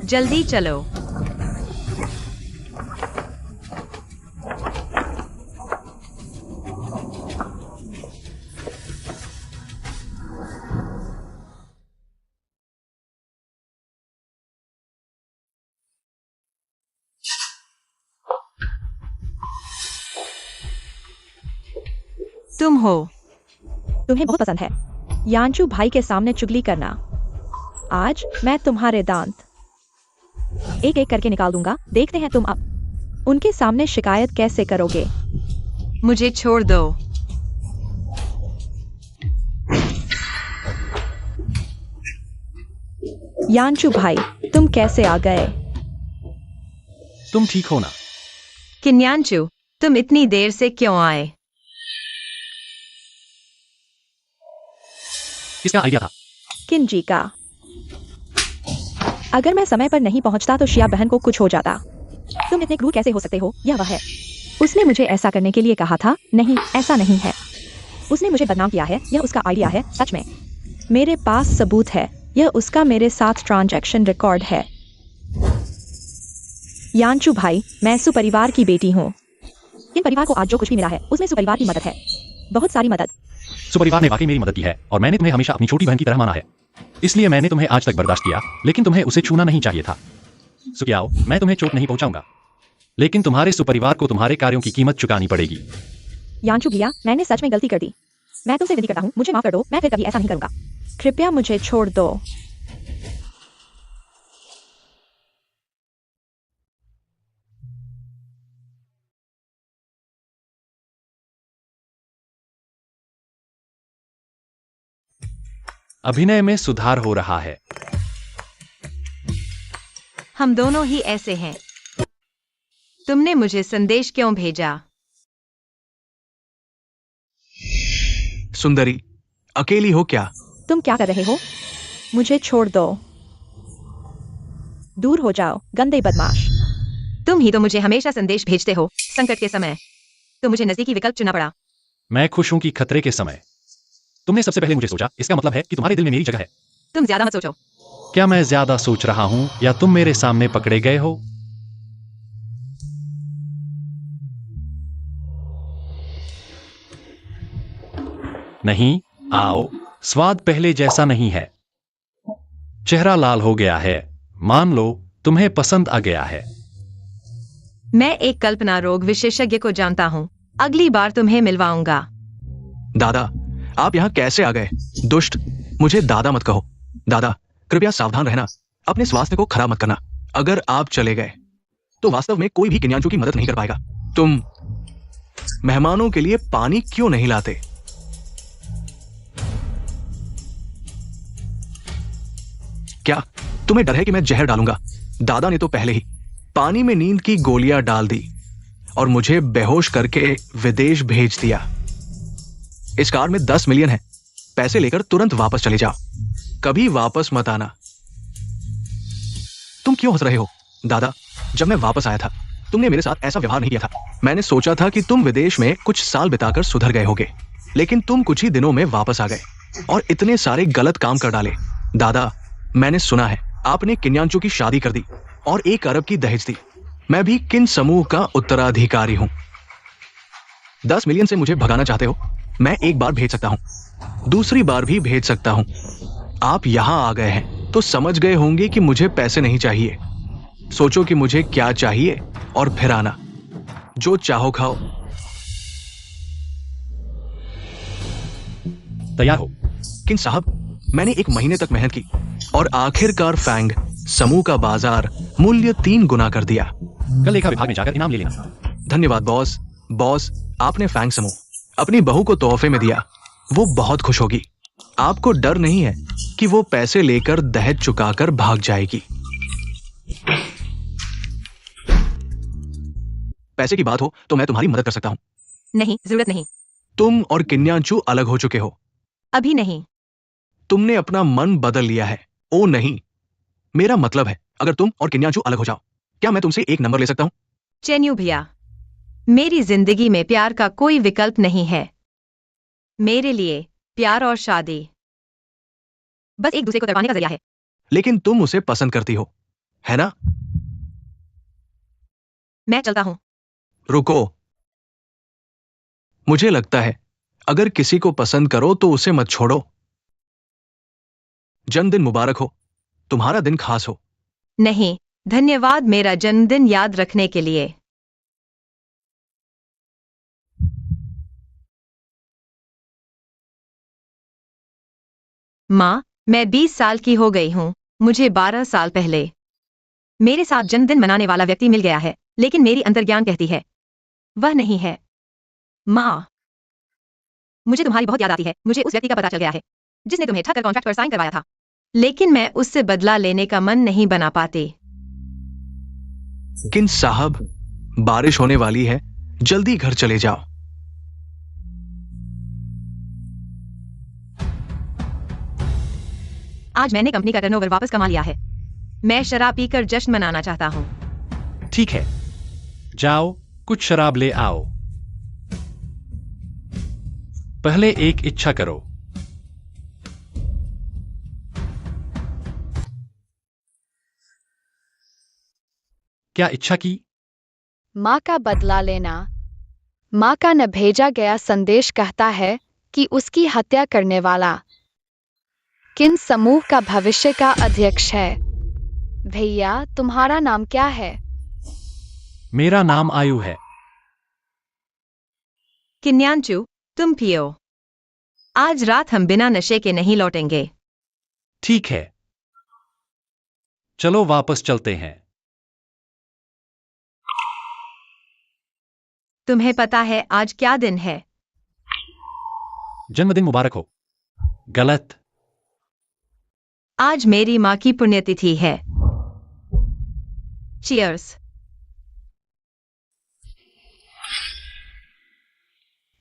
जल्दी चलो। तुम हो। तुम्हें बहुत पसंद है यांचू भाई के सामने चुगली करना। आज मैं तुम्हारे दांत एक एक करके निकाल दूंगा। देखते हैं तुम अब उनके सामने शिकायत कैसे करोगे। मुझे छोड़ दो। यांचू भाई, तुम कैसे आ गए? तुम ठीक हो ना? किन्यांचू, तुम इतनी देर से क्यों आए? किसका आइडिया था? किंजी का। अगर मैं समय पर नहीं पहुंचता तो शिया बहन को कुछ हो जाता। तुम इतने क्रूर कैसे हो सकते हो? यह वह है। उसने मुझे ऐसा करने के लिए कहा था। नहीं, ऐसा नहीं है। उसने मुझे बदनाम किया है। यह उसका आइडिया है। सच में मेरे पास सबूत है। यह उसका मेरे साथ ट्रांजैक्शन रिकॉर्ड है। यांचू भाई, मैं सुपरिवार की बेटी हूँ। इन परिवार को आज जो कुछ भी मिला है उसमें सुपरिवार की मदद है, बहुत सारी मदद। सुपरिवार ने वाकई मेरी मदद की है और मैंने तुम्हें हमेशा अपनी छोटी बहन की तरह माना है। इसलिए मैंने तुम्हें आज तक बर्दाश्त किया, लेकिन तुम्हें उसे छूना नहीं चाहिए था। सुकियाओ, मैं तुम्हें चोट नहीं पहुंचाऊंगा, लेकिन तुम्हारे सुपरिवार को तुम्हारे कार्यों की कीमत चुकानी पड़ेगी। यांचू भैया, मैंने सच में गलती कर दी। मैं तुमसे विनती करता हूँ, मुझे माफ कर दो। मैं फिर कभी ऐसा नहीं करूंगा। कृपया मुझे छोड़ दो। अभिनय में सुधार हो रहा है। हम दोनों ही ऐसे हैं। तुमने मुझे संदेश क्यों भेजा? सुंदरी, अकेली हो क्या? तुम क्या कर रहे हो? मुझे छोड़ दो। दूर हो जाओ गंदे बदमाश। तुम ही तो मुझे हमेशा संदेश भेजते हो संकट के समय। तो मुझे नजदीकी विकल्प चुनना पड़ा। मैं खुश हूं कि खतरे के समय तुमने सबसे पहले मुझे सोचा। इसका मतलब है कि तुम्हारे दिल में मेरी जगह है। तुम ज्यादा मत सोचो। क्या मैं ज्यादा सोच रहा हूं या तुम मेरे सामने पकड़े गए हो? नहीं, आओ। स्वाद पहले जैसा नहीं है। चेहरा लाल हो गया है। मान लो तुम्हें पसंद आ गया है। मैं एक कल्पना रोग विशेषज्ञ को जानता हूँ। अगली बार तुम्हें मिलवाऊंगा। दादा, आप यहाँ कैसे आ गए? दुष्ट, मुझे दादा मत कहो। दादा, कृपया सावधान रहना, अपने स्वास्थ्य को खराब मत करना। अगर आप चले गए तो वास्तव में कोई भी किन्यांचू की मदद नहीं कर पाएगा। तुम मेहमानों के लिए पानी क्यों नहीं लाते? क्या तुम्हें डर है कि मैं जहर डालूंगा? दादा ने तो पहले ही पानी में नींद की गोलियां डाल दी और मुझे बेहोश करके विदेश भेज दिया। इस कार में 10 मिलियन है। पैसे लेकर तुरंत वापस चले जाओ, कभी वापस मत आना। तुम क्यों हंस रहे हो? दादा, जब मैं वापस आया था तुमने मेरे साथ ऐसा व्यवहार नहीं किया था। मैंने सोचा था कि तुम विदेश में कुछ साल बिताकर सुधर गए होगे, लेकिन तुम कुछ ही दिनों में वापस आ गए और इतने सारे गलत काम कर डाले। दादा, मैंने सुना है आपने किन्यांचू की शादी कर दी और 1 अरब की दहेज दी। मैं भी किन समूह का उत्तराधिकारी हूं। 10 मिलियन से मुझे भगाना चाहते हो? मैं एक बार भेज सकता हूं, दूसरी बार भी भेज सकता हूं। आप यहां आ गए हैं तो समझ गए होंगे कि मुझे पैसे नहीं चाहिए। सोचो कि मुझे क्या चाहिए और फिर आना। जो चाहो खाओ। तैयार हो? किन साहब, मैंने 1 महीने तक मेहनत की और आखिरकार फैंग समूह का बाजार मूल्य 3 गुना कर दिया। कल लेखा विभाग में जाकर इनाम ले लेना। धन्यवाद बॉस। बॉस, आपने फैंग समूह अपनी बहू को तोहफे में दिया, वो बहुत खुश होगी। आपको डर नहीं है कि वो पैसे लेकर दहेज चुकाकर भाग जाएगी? पैसे की बात हो तो मैं तुम्हारी मदद कर सकता हूं। नहीं, जरूरत नहीं। तुम और किन्यांचू अलग हो चुके हो। अभी नहीं। तुमने अपना मन बदल लिया है। ओ नहीं, मेरा मतलब है अगर तुम और किन्यांचू अलग हो जाओ, क्या मैं तुमसे 1 नंबर ले सकता हूं? चेन्यू भैया, मेरी जिंदगी में प्यार का कोई विकल्प नहीं है। मेरे लिए प्यार और शादी बस एक दूसरे को दबाने का जरिया है। लेकिन तुम उसे पसंद करती हो, है ना? मैं चलता हूं। रुको, मुझे लगता है अगर किसी को पसंद करो तो उसे मत छोड़ो। जन्मदिन मुबारक हो, तुम्हारा दिन खास हो। नहीं, धन्यवाद मेरा जन्मदिन याद रखने के लिए। माँ, मैं 20 साल की हो गई हूँ। मुझे 12 साल पहले मेरे साथ जन्मदिन मनाने वाला व्यक्ति मिल गया है, लेकिन मेरी अंतर्ज्ञान कहती है वह नहीं है। माँ, मुझे तुम्हारी बहुत याद आती है। मुझे उस व्यक्ति का पता चल गया है जिसने तुम्हें ठग कर कॉन्ट्रैक्ट पर साइन करवाया था, लेकिन मैं उससे बदला लेने का मन नहीं बना पाती। किन साहब, बारिश होने वाली है, जल्दी घर चले जाओ। आज मैंने कंपनी का टर्नओवर वापस कमा लिया है। मैं शराब पीकर जश्न मनाना चाहता हूँ। ठीक है, जाओ कुछ शराब ले आओ। पहले एक इच्छा करो। क्या इच्छा की? माँ का बदला लेना। माँ का न भेजा गया संदेश कहता है कि उसकी हत्या करने वाला किन समूह का भविष्य का अध्यक्ष है। भैया, तुम्हारा नाम क्या है? मेरा नाम आयु है। किन्यांचू, तुम पियो। आज रात हम बिना नशे के नहीं लौटेंगे। ठीक है, चलो वापस चलते हैं। तुम्हें पता है आज क्या दिन है? जन्मदिन मुबारक हो। गलत। आज मेरी माँ की पुण्यतिथि है। चीयर्स।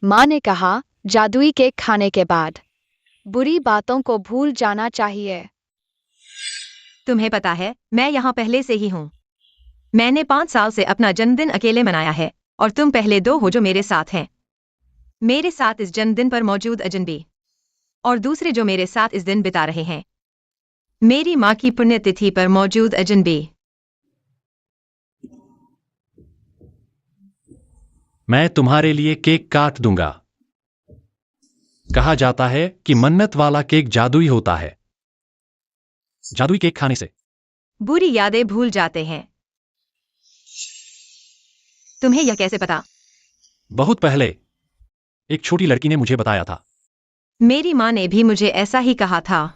माँ ने कहा, जादुई केक खाने के बाद बुरी बातों को भूल जाना चाहिए। तुम्हें पता है मैं यहाँ पहले से ही हूँ। मैंने 5 साल से अपना जन्मदिन अकेले मनाया है और तुम पहले 2 हो जो मेरे साथ हैं। मेरे साथ इस जन्मदिन पर मौजूद अजनबी और दूसरे जो मेरे साथ इस दिन बिता रहे हैं। मेरी माँ की पुण्यतिथि पर मौजूद अजनबी। मैं तुम्हारे लिए केक काट दूंगा। कहा जाता है कि मन्नत वाला केक जादुई होता है। जादुई केक खाने से बुरी यादें भूल जाते हैं। तुम्हें यह कैसे पता? बहुत पहले एक छोटी लड़की ने मुझे बताया था। मेरी माँ ने भी मुझे ऐसा ही कहा था।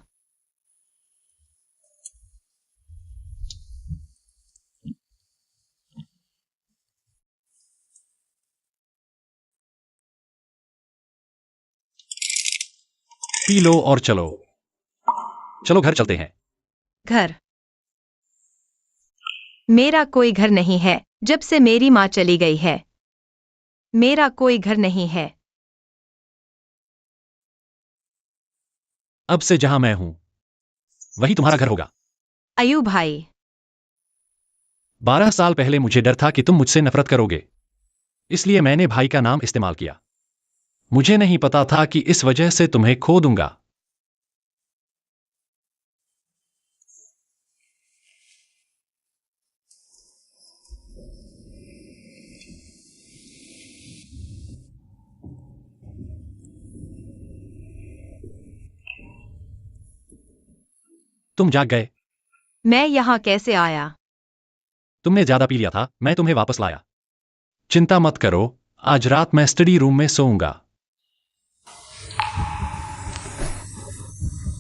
पी लो और चलो। चलो घर चलते हैं। घर? मेरा कोई घर नहीं है जब से मेरी माँ चली गई है। मेरा कोई घर नहीं है। अब से जहां मैं हूं वही तुम्हारा घर होगा। अयू भाई, 12 साल पहले मुझे डर था कि तुम मुझसे नफरत करोगे, इसलिए मैंने भाई का नाम इस्तेमाल किया। मुझे नहीं पता था कि इस वजह से तुम्हें खो दूंगा। तुम जाग गए। मैं यहाँ कैसे आया? तुमने ज्यादा पी लिया था, मैं तुम्हें वापस लाया। चिंता मत करो, आज रात मैं स्टडी रूम में सोऊंगा।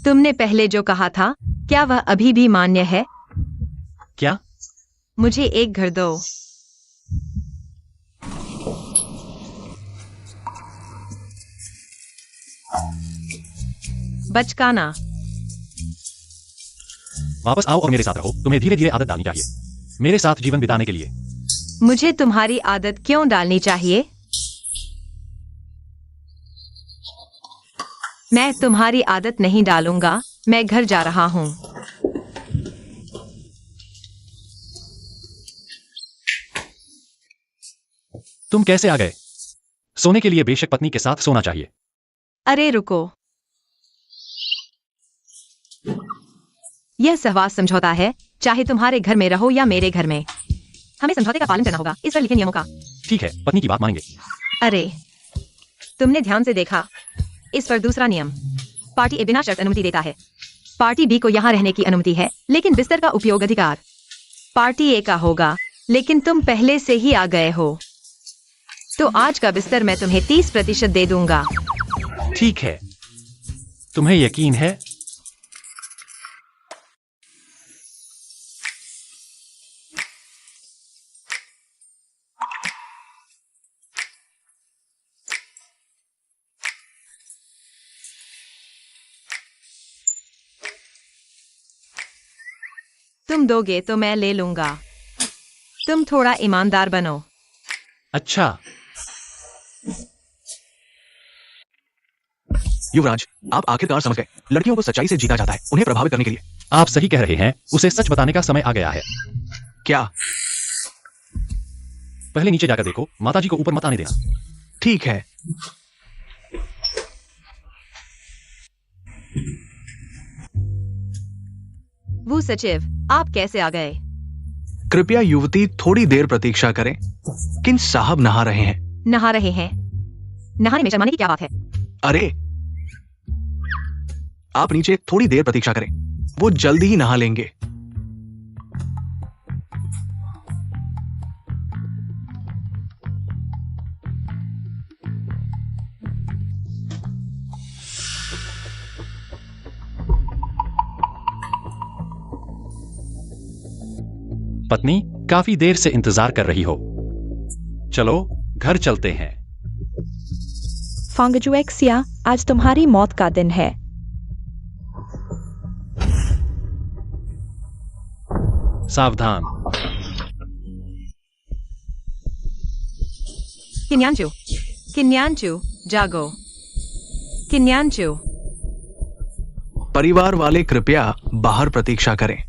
तुमने पहले जो कहा था, क्या वह अभी भी मान्य है? क्या? मुझे एक घर दो। बचकाना। वापस आओ और मेरे साथ रहो। तुम्हें धीरे धीरे आदत डालनी चाहिए मेरे साथ जीवन बिताने के लिए। मुझे तुम्हारी आदत क्यों डालनी चाहिए? मैं तुम्हारी आदत नहीं डालूंगा। मैं घर जा रहा हूं। तुम कैसे आ गए? सोने के लिए बेशक पत्नी के साथ सोना चाहिए। अरे रुको, यह सहवास समझौता है, चाहे तुम्हारे घर में रहो या मेरे घर में। हमें समझौते का पालन करना होगा, इस पर लिखे नियमों का। ठीक है, पत्नी की बात मानेंगे। अरे, तुमने ध्यान से देखा? इस पर दूसरा नियम, पार्टी ए बिना शर्त अनुमति देता है। पार्टी बी को यहाँ रहने की अनुमति है, लेकिन बिस्तर का उपयोग अधिकार पार्टी ए का होगा, लेकिन तुम पहले से ही आ गए हो, तो आज का बिस्तर मैं तुम्हें 30% दे दूंगा। ठीक है, तुम्हें यकीन है? तुम दोगे तो मैं ले लूंगा। तुम थोड़ा ईमानदार बनो। अच्छा। युवराज, आप आखिरकार समझ गए। लड़कियों को सच्चाई से जीता जाता है, उन्हें प्रभावित करने के लिए। आप सही कह रहे हैं, उसे सच बताने का समय आ गया है। क्या? पहले नीचे जाकर देखो, माताजी को ऊपर मत आने देना। ठीक है। वो सचिव, आप कैसे आ गए? कृपया युवती थोड़ी देर प्रतीक्षा करें। किन साहब नहा रहे हैं। नहा रहे हैं? नहाने में शर्माने की क्या बात है? अरे, आप नीचे थोड़ी देर प्रतीक्षा करें, वो जल्दी ही नहा लेंगे। पत्नी काफी देर से इंतजार कर रही हो। चलो घर चलते हैं। फांगजुएक्सिया, आज तुम्हारी मौत का दिन है। सावधान। किन्यांचू, किन्यांचू, जागो। किन्यांचू। परिवार वाले कृपया बाहर प्रतीक्षा करें।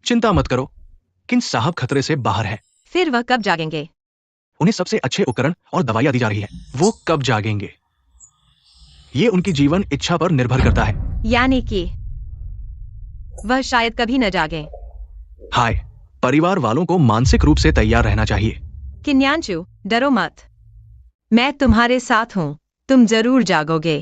चिंता मत करो, किन साहब खतरे से बाहर हैं। फिर वह कब जागेंगे? उन्हें सबसे अच्छे उपकरण और दवाइयां दी जा रही है। वो कब जागेंगे, ये उनकी जीवन इच्छा पर निर्भर करता है। यानी कि वह शायद कभी न जागे। हाय, परिवार वालों को मानसिक रूप से तैयार रहना चाहिए। किन्यांचू, डरो मत। मैं तुम्हारे साथ हूं, तुम जरूर जागोगे।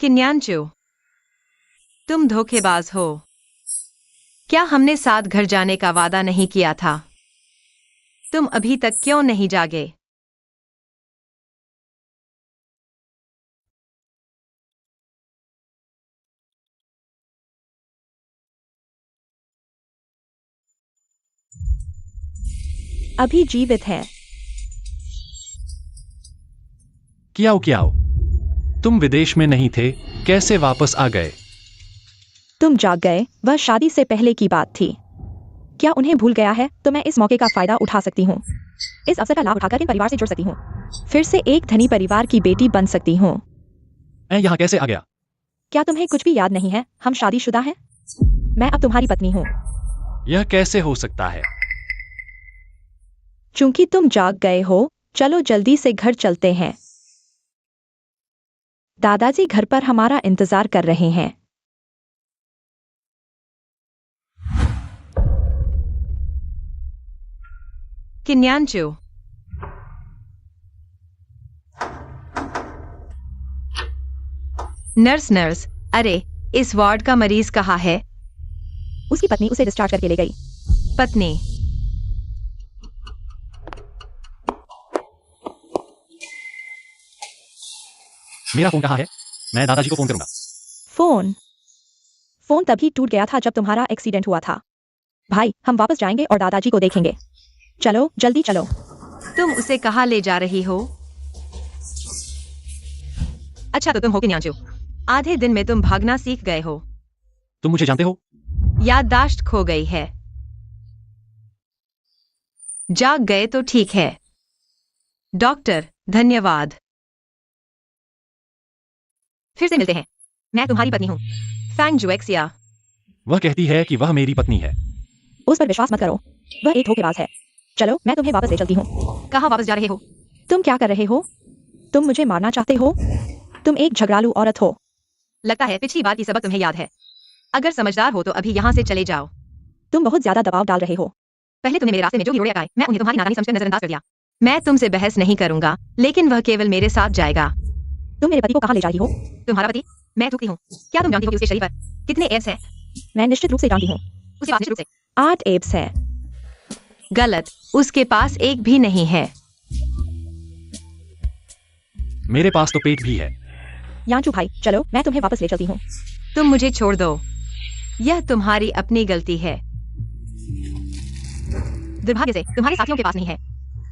किन्यांचू, तुम धोखेबाज हो। क्या हमने साथ घर जाने का वादा नहीं किया था? तुम अभी तक क्यों नहीं जागे? अभी जीवित है। क्या तुम विदेश में नहीं थे, कैसे वापस आ गए? तुम जाग गए, वह शादी से पहले की बात थी। क्या उन्हें भूल गया है? तो मैं इस मौके का फायदा उठा सकती हूँ। इस अवसर का लाभ उठाकर इन परिवार से जुड़ सकती हूँ। फिर से एक धनी परिवार की बेटी बन सकती हूँ। मैं यहाँ कैसे आ गया? क्या तुम्हें कुछ भी याद नहीं है? हम शादीशुदा हैं। मैं अब तुम्हारी पत्नी हूँ। यह कैसे हो सकता है? चूंकि तुम जाग गए हो, चलो जल्दी से घर चलते हैं। दादाजी घर पर हमारा इंतजार कर रहे हैं। किन्यांचू, नर्स, अरे इस वार्ड का मरीज कहाँ है? उसकी पत्नी उसे डिस्चार्ज करके ले गई। पत्नी? मेरा फोन कहाँ है? मैं दादाजी को फोन करूंगा। फोन तभी टूट गया था जब तुम्हारा एक्सीडेंट हुआ था। भाई, हम वापस जाएंगे और दादाजी को देखेंगे। चलो, जल्दी चलो। तुम उसे कहाँ ले जा रही हो? अच्छा तो तुम हो किन्यांचू। आधे दिन में तुम भागना सीख गए हो। तुम मुझे जानते हो? याददाश्त खो गई है। जाग गए तो ठीक है। डॉक्टर, धन्यवाद। फिर से मिलते हैं। मैं तुम्हारी पत्नी हूँ, फैंग जुएक्सिया। वह कहती है कि वह मेरी पत्नी है। उस पर विश्वास मत करो, वह एक धोखेबाज है। चलो, मैं तुम्हें वापस ले चलती हूँ। कहाँ वापस जा रहे हो? तुम क्या कर रहे हो? तुम मुझे मारना चाहते हो? तुम एक झगड़ालू औरत हो। लगता है पिछली बार की सबक तुम्हें याद है। अगर समझदार हो तो अभी यहाँ से चले जाओ। तुम बहुत ज्यादा दबाव डाल रहे हो। पहले तुमने मेरे रास्ते में जो भी रोड़े आए, मैं उन्हें तुम्हारी नादानी समझकर नजरअंदाज कर दिया। मैं तुमसे बहस नहीं करूंगा, लेकिन वह केवल मेरे साथ जाएगा। तुम मेरे पति को कहाँ ले जा रही हो? तुम्हारा पति? मैं दुखी हूँ। क्या तुम जानती हो कि उसके शरीर पर कितने एब्स हैं? मैं निश्चित रूप से जानती हूँ। उसके पास निश्चित रूप से 8 एब्स है। गलत, उसके पास एक भी नहीं है। मेरे पास तो पेट भी है। यांचू भाई, चलो, मैं तुम्हें वापस ले चलती हूँ। तुम मुझे छोड़ दो, यह तुम्हारी अपनी गलती है। दुर्भाग्य से तुम्हारे साथियों के पास नहीं है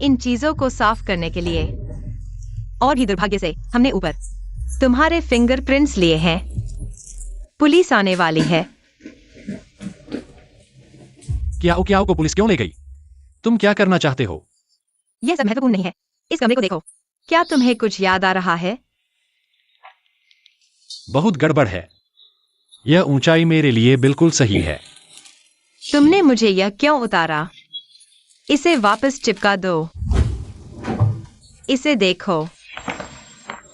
इन चीजों को साफ करने के लिए। और भी दुर्भाग्य से हमने ऊपर तुम्हारे फिंगरप्रिंट्स लिए हैं। पुलिस आने वाली है। क्या को पुलिस क्यों ले गई? तुम क्या करना चाहते हो? यह सब महत्वपूर्ण नहीं है। इस कमरे को देखो। क्या तुम्हें कुछ याद आ रहा है? बहुत गड़बड़ है। यह ऊंचाई मेरे लिए बिल्कुल सही है। तुमने मुझे यह क्यों उतारा? इसे वापस चिपका दो। इसे देखो।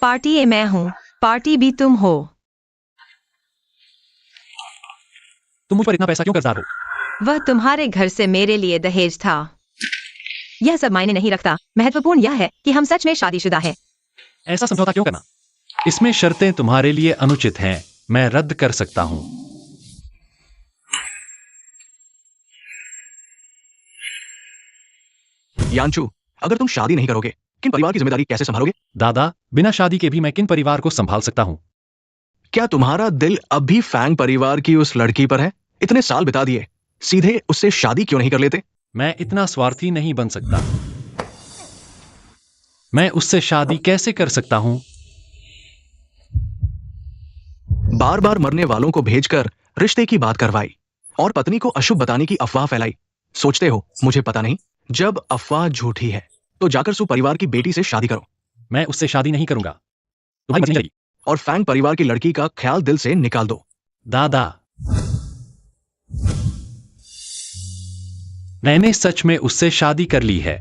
पार्टी ए मैं हूं, पार्टी भी तुम हो। तुम मुझ पर इतना पैसा क्यों कर्जदार हो? वह तुम्हारे घर से मेरे लिए दहेज था। यह सब मायने नहीं रखता। महत्वपूर्ण यह है कि हम सच में शादीशुदा हैं। ऐसा समझौता क्यों करना? इसमें शर्तें तुम्हारे लिए अनुचित हैं। मैं रद्द कर सकता हूं। यांचू, अगर तुम शादी नहीं करोगे, किन परिवार की जिम्मेदारी कैसे संभालोगे? दादा, बिना शादी के भी मैं किन परिवार को संभाल सकता हूं? क्या तुम्हारा दिल अब भी फैंग परिवार की उस लड़की पर है? इतने साल बिता दिए, सीधे उससे शादी क्यों नहीं कर लेते? मैं इतना स्वार्थी नहीं बन सकता। मैं उससे शादी कैसे कर सकता हूं? बार बार मरने वालों को भेजकर रिश्ते की बात करवाई और पत्नी को अशुभ बताने की अफवाह फैलाई। सोचते हो मुझे पता नहीं? जब अफवाह झूठी है तो जाकर सु परिवार की बेटी से शादी करो। मैं उससे शादी नहीं करूंगा। तुम्हारी मर्जी नहीं चलेगी। और फैंग परिवार की लड़की का ख्याल दिल से निकाल दो। दादा, मैंने सच में उससे शादी कर ली है।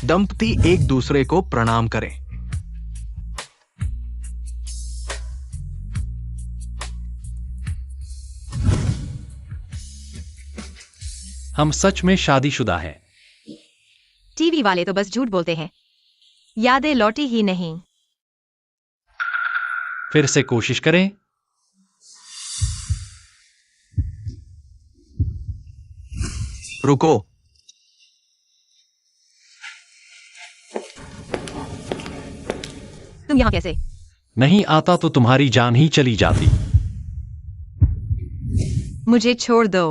दंपति एक दूसरे को प्रणाम करें। हम सच में शादीशुदा हैं। टीवी वाले तो बस झूठ बोलते हैं। यादें लौटी ही नहीं। फिर से कोशिश करें। रुको। तुम यहाँ कैसे? नहीं आता तो तुम्हारी जान ही चली जाती। मुझे छोड़ दो।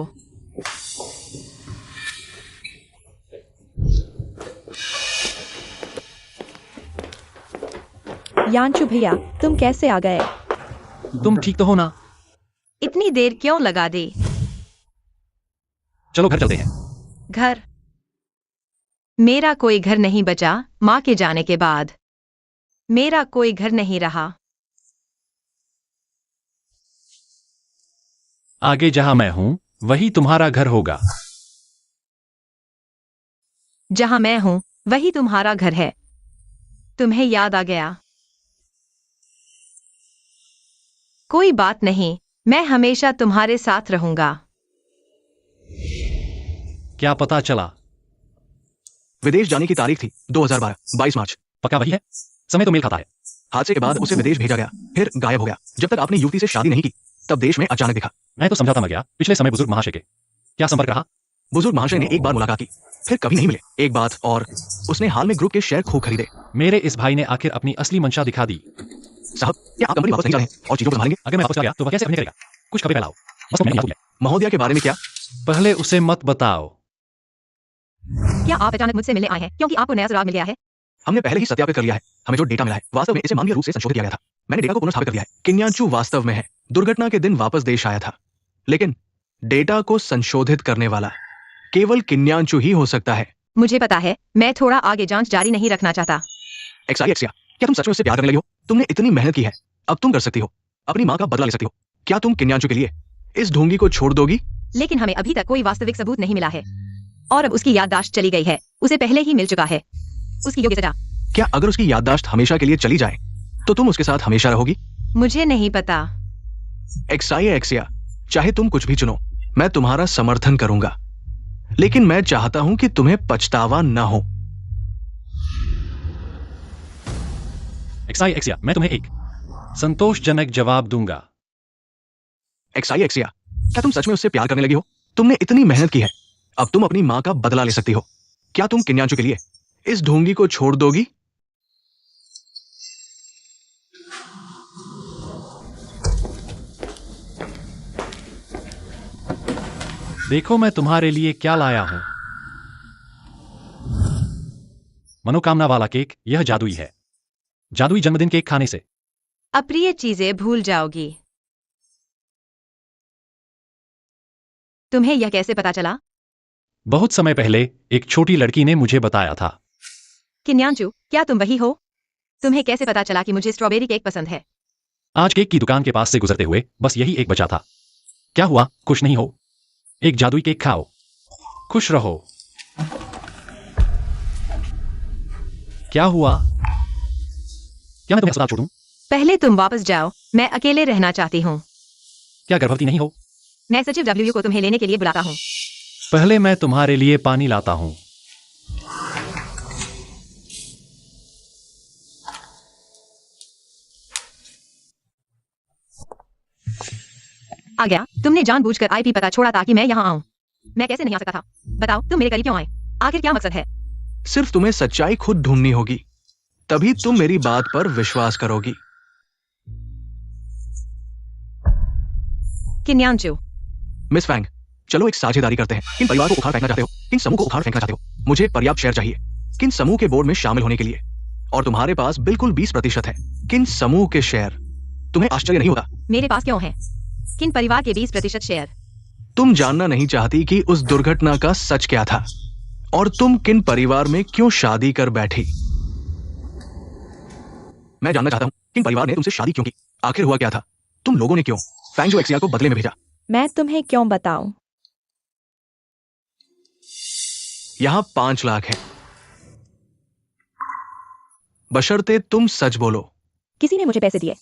यांचू भैया, तुम कैसे आ गए? तुम ठीक तो हो ना? इतनी देर क्यों लगा दी? चलो घर चलते हैं। घर? मेरा कोई घर नहीं बचा माँ के जाने के बाद। मेरा कोई घर नहीं रहा। आगे जहां मैं हूं वही तुम्हारा घर होगा। जहां मैं हूं वही तुम्हारा घर है। तुम्हें याद आ गया? कोई बात नहीं, मैं हमेशा तुम्हारे साथ रहूंगा। क्या पता चला? विदेश जाने की तारीख थी 2012 22 मार्च। पक्का वही है? समय तो मेल खाता है। हादसे के बाद उसे विदेश भेजा गया, फिर गायब हो गया। जब तक आपने युवती से शादी नहीं की तब देश में अचानक दिखा। मैं तो समझा था मर गया। पिछले समय बुजुर्ग महाशय के क्या संपर्क रहा? बुजुर्ग महाशय ने एक बार मुलाकात की, फिर कभी नहीं मिले। एक बात और, उसने हाल में ग्रुप के शेयर खूब खरीदे। मेरे इस भाई ने आखिर अपनी असली मंशा दिखा दी। साहब, क्या आप कंपनी वापस नहीं जा रहे हैं और चीजों को संभालेंगे? अगर मैं वापस चला गया तो वह कैसे अपने करेगा? कुछ खबरें फैलाओ। बस तुम नहीं। महोदया के बारे में क्या? पहले उसे मत बताओ। क्या आप अचानक मुझसे मिलने आए हैं क्योंकि आपको नया सुराग मिल गया है? हमने पहले ही सत्यापित कर लिया है। हमें जो डेटा मिला है वास्तव में इसे मानवीय रूप से संशोधित किया गया था। मैंने डेटा को पुनर्स्थापित कर दिया है। किन्यांचू वास्तव में है। दुर्घटना के दिन वापस देश आया था, लेकिन डेटा को संशोधित करने वाला केवल किन्यांचू ही हो सकता है। मुझे पता है, मैं थोड़ा आगे जांच जारी नहीं रखना चाहता। एक्सिया, क्या तुम सच में उससे प्यार करने लगी हो? तुमने इतनी मेहनत की है, अब तुम कर सकती हो। अपनी माँ का बदला ले सकती हो। क्या तुम किन्यांचू के लिए इस ढोंगी को छोड़ दोगी? लेकिन हमें अभी तक कोई वास्तविक सबूत नहीं मिला है और अब उसकी याददाश्त चली गई है। उसे पहले ही मिल चुका है। उसकी योग्य सजा। क्या अगर उसकी याददाश्त हमेशा के लिए चली जाए तो तुम उसके साथ हमेशा रहोगी? मुझे नहीं पता। एक्सिया, चाहे तुम कुछ भी चुनो, मैं तुम्हारा समर्थन करूंगा, लेकिन मैं चाहता हूं कि तुम्हें पछतावा न हो। एक्सिया, मैं तुम्हें एक संतोषजनक जवाब दूंगा। एक्सिया, क्या तुम सच में उससे प्यार करने लगी हो? तुमने इतनी मेहनत की है, अब तुम अपनी माँ का बदला ले सकती हो। क्या तुम किन्यांचू के लिए इस ढोंगी को छोड़ दोगी? देखो मैं तुम्हारे लिए क्या लाया हूं। मनोकामना वाला केक। यह जादुई है। जादुई जन्मदिन केक खाने से अप्रिय चीजें भूल जाओगी। तुम्हें यह कैसे पता चला? बहुत समय पहले एक छोटी लड़की ने मुझे बताया था। किन्यांचू, क्या तुम वही हो? तुम्हें कैसे पता चला कि मुझे स्ट्रॉबेरी केक पसंद है? आज केक की दुकान के पास से गुजरते हुए बस यही एक बचा था। क्या हुआ, खुश नहीं हो? एक जादुई केक खाओ, खुश रहो। क्या हुआ? क्या मैं तुम्हें अस्पताल छोड़ दूं? पहले तुम वापस जाओ, मैं अकेले रहना चाहती हूँ। क्या गर्भवती नहीं हो? मैं सचिव डब्ल्यू को तुम्हें लेने के लिए बुलाता हूँ। पहले मैं तुम्हारे लिए पानी लाता हूं। आ गया? तुमने जानबूझकर आईपी पता छोड़ा ताकि मैं यहाँ आऊँ। मैं कैसे नहीं आ सकता था? बताओ, तुम मेरे करीब क्यों आए? आखिर क्या मकसद है? सिर्फ तुम्हें सच्चाई खुद ढूंढनी होगी, तभी तुम मेरी बात पर विश्वास करोगी। किन्यांचू। मिस फैंग, चलो एक साझेदारी करते हैं। किन परिवार को उखाड़ फेंकना चाहते हो? किन समूह को उखाड़ फेंकना चाहते हो? मुझे पर्याप्त शेयर चाहिए किन समूह के बोर्ड में शामिल होने के लिए, और तुम्हारे पास बिल्कुल 20% है। किन समूह के शेयर? तुम्हें आश्चर्य नहीं होता? मेरे पास क्यों है? किन परिवार के 20% शेयर? तुम जानना नहीं चाहती कि उस दुर्घटना का सच क्या था, और तुम किन परिवार में क्यों शादी कर बैठी? मैं जानना चाहता हूं किन परिवार ने तुमसे शादी क्यों की? आखिर हुआ क्या था? तुम लोगों ने क्यों फैंग एक्सिया को बदले में भेजा। मैं तुम्हें क्यों बताऊं? यहाँ 5 लाख है, बशर्ते तुम सच बोलो। किसी ने मुझे पैसे दिए,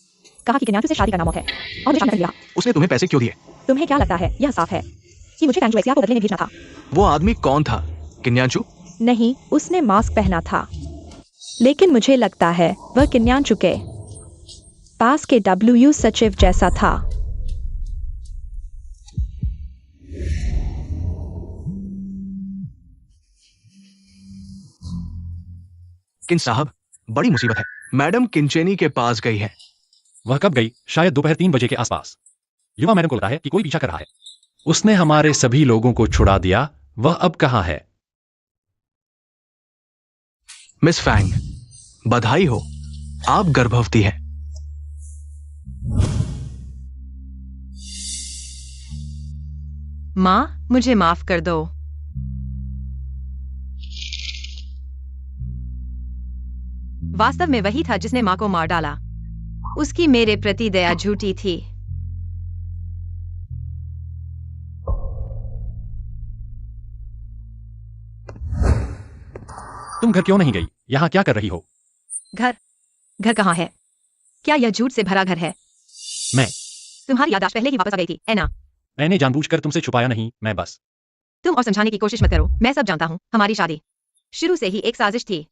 कहा कि किन्याचू से शादी करना मौका है, और मुझे शामिल कर लिया। उसने तुम्हें पैसे क्यों दिए? तुम्हें क्या लगता है यह साफ है कि मुझे फैंग एक्सिया को बदले में भेजना था? वो आदमी कौन था? किन्याचू? नहीं, उसने मास्क पहना था, लेकिन मुझे लगता है वह किन्याचू के पास के डब्ल्यू सचिव जैसा था। किन साहब, बड़ी मुसीबत है। मैडम किंचेनी के पास गई है। वह कब गई? शायद दोपहर 3 बजे के आसपास। युवा मैडम को लगता है कि कोई पीछा कर रहा है। उसने हमारे सभी लोगों को छुड़ा दिया। वह अब कहाँ है? मिस फैंग, बधाई हो, आप गर्भवती हैं। माँ, मुझे माफ कर दो। वास्तव में वही था जिसने माँ को मार डाला। उसकी मेरे प्रति दया झूठी थी। तुम घर क्यों नहीं गई? यहाँ क्या कर रही हो? घर कहाँ है? क्या यह झूठ से भरा घर है? मैं तुम्हारी याददाश्त पहले ही वापस आ गई थी, है ना? मैंने जानबूझकर तुमसे छुपाया नहीं, मैं बस। तुम और समझाने की कोशिश मत करो, मैं सब जानता हूँ। हमारी शादी शुरू से ही एक साजिश थी।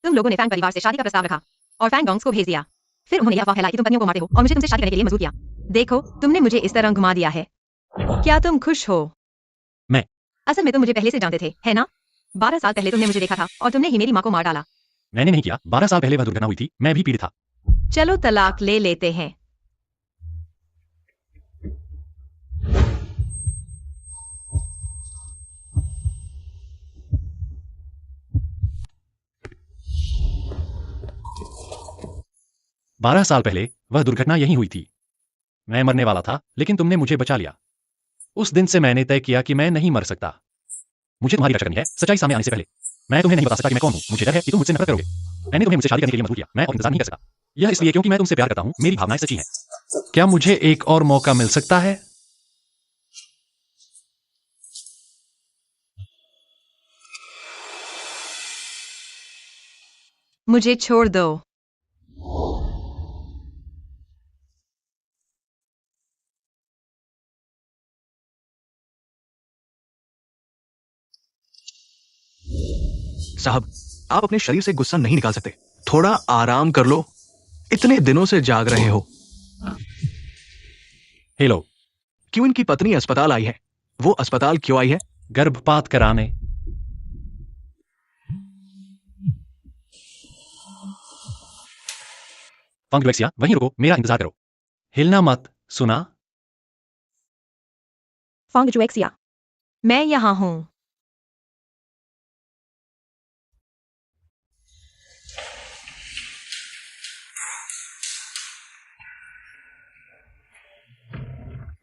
तुम लोगों ने फैंग परिवार से शादी का प्रस्ताव रखा और फैंग गॉन्ग्स को भेज दिया। फिर उन्होंने यह अफवाह फैलाई कि तुम पत्नियों को मारते हो और मुझे तुमसे शादी करने के लिए मजबूर किया। देखो, तुमने मुझे इस तरह घुमा दिया है। क्या तुम खुश हो? मैं असल में तुम मुझे पहले से जानते थे, है ना? 12 साल पहले तुमने मुझे देखा था और तुमने ही मेरी माँ को मार डाला। मैंने नहीं किया। 12 साल पहले वह दुर्घटना हुई थी, मैं भी पीड़ित था। चलो तलाक ले लेते हैं। बारह साल पहले वह दुर्घटना यहीं हुई थी। मैं मरने वाला था, लेकिन तुमने मुझे बचा लिया। उस दिन से मैंने तय किया कि मैं नहीं मर सकता। मुझे तुम्हारी रक्षा करनी है, सच्चाई सामने आने से पहले। मैं तुम्हें नहीं बता सकता कि मैं कौन हूँ। मुझे डर है कि तुम मुझसे नफरत करोगे। मैंने तुम्हें मुझसे शादी करने के लिए मजबूर किया। मैं और इंतजार नहीं कर सकता। यह इसलिए क्योंकि मैं तुमसे प्यार करता हूँ। मेरी भावनाएं सच्ची हैं। क्या मुझे एक और मौका मिल सकता है? मुझे छोड़ दो। साहब, आप अपने शरीर से गुस्सा नहीं निकाल सकते। थोड़ा आराम कर लो। इतने दिनों से जाग रहे हो। हेलो। क्यों इनकी पत्नी अस्पताल आई है? वो अस्पताल क्यों आई है? गर्भपात कराने। फंग एक्सिया, वहीं रुको, मेरा इंतजार करो। हिलना मत, सुना? फैंग एक्सिया, मैं यहाँ हूँ।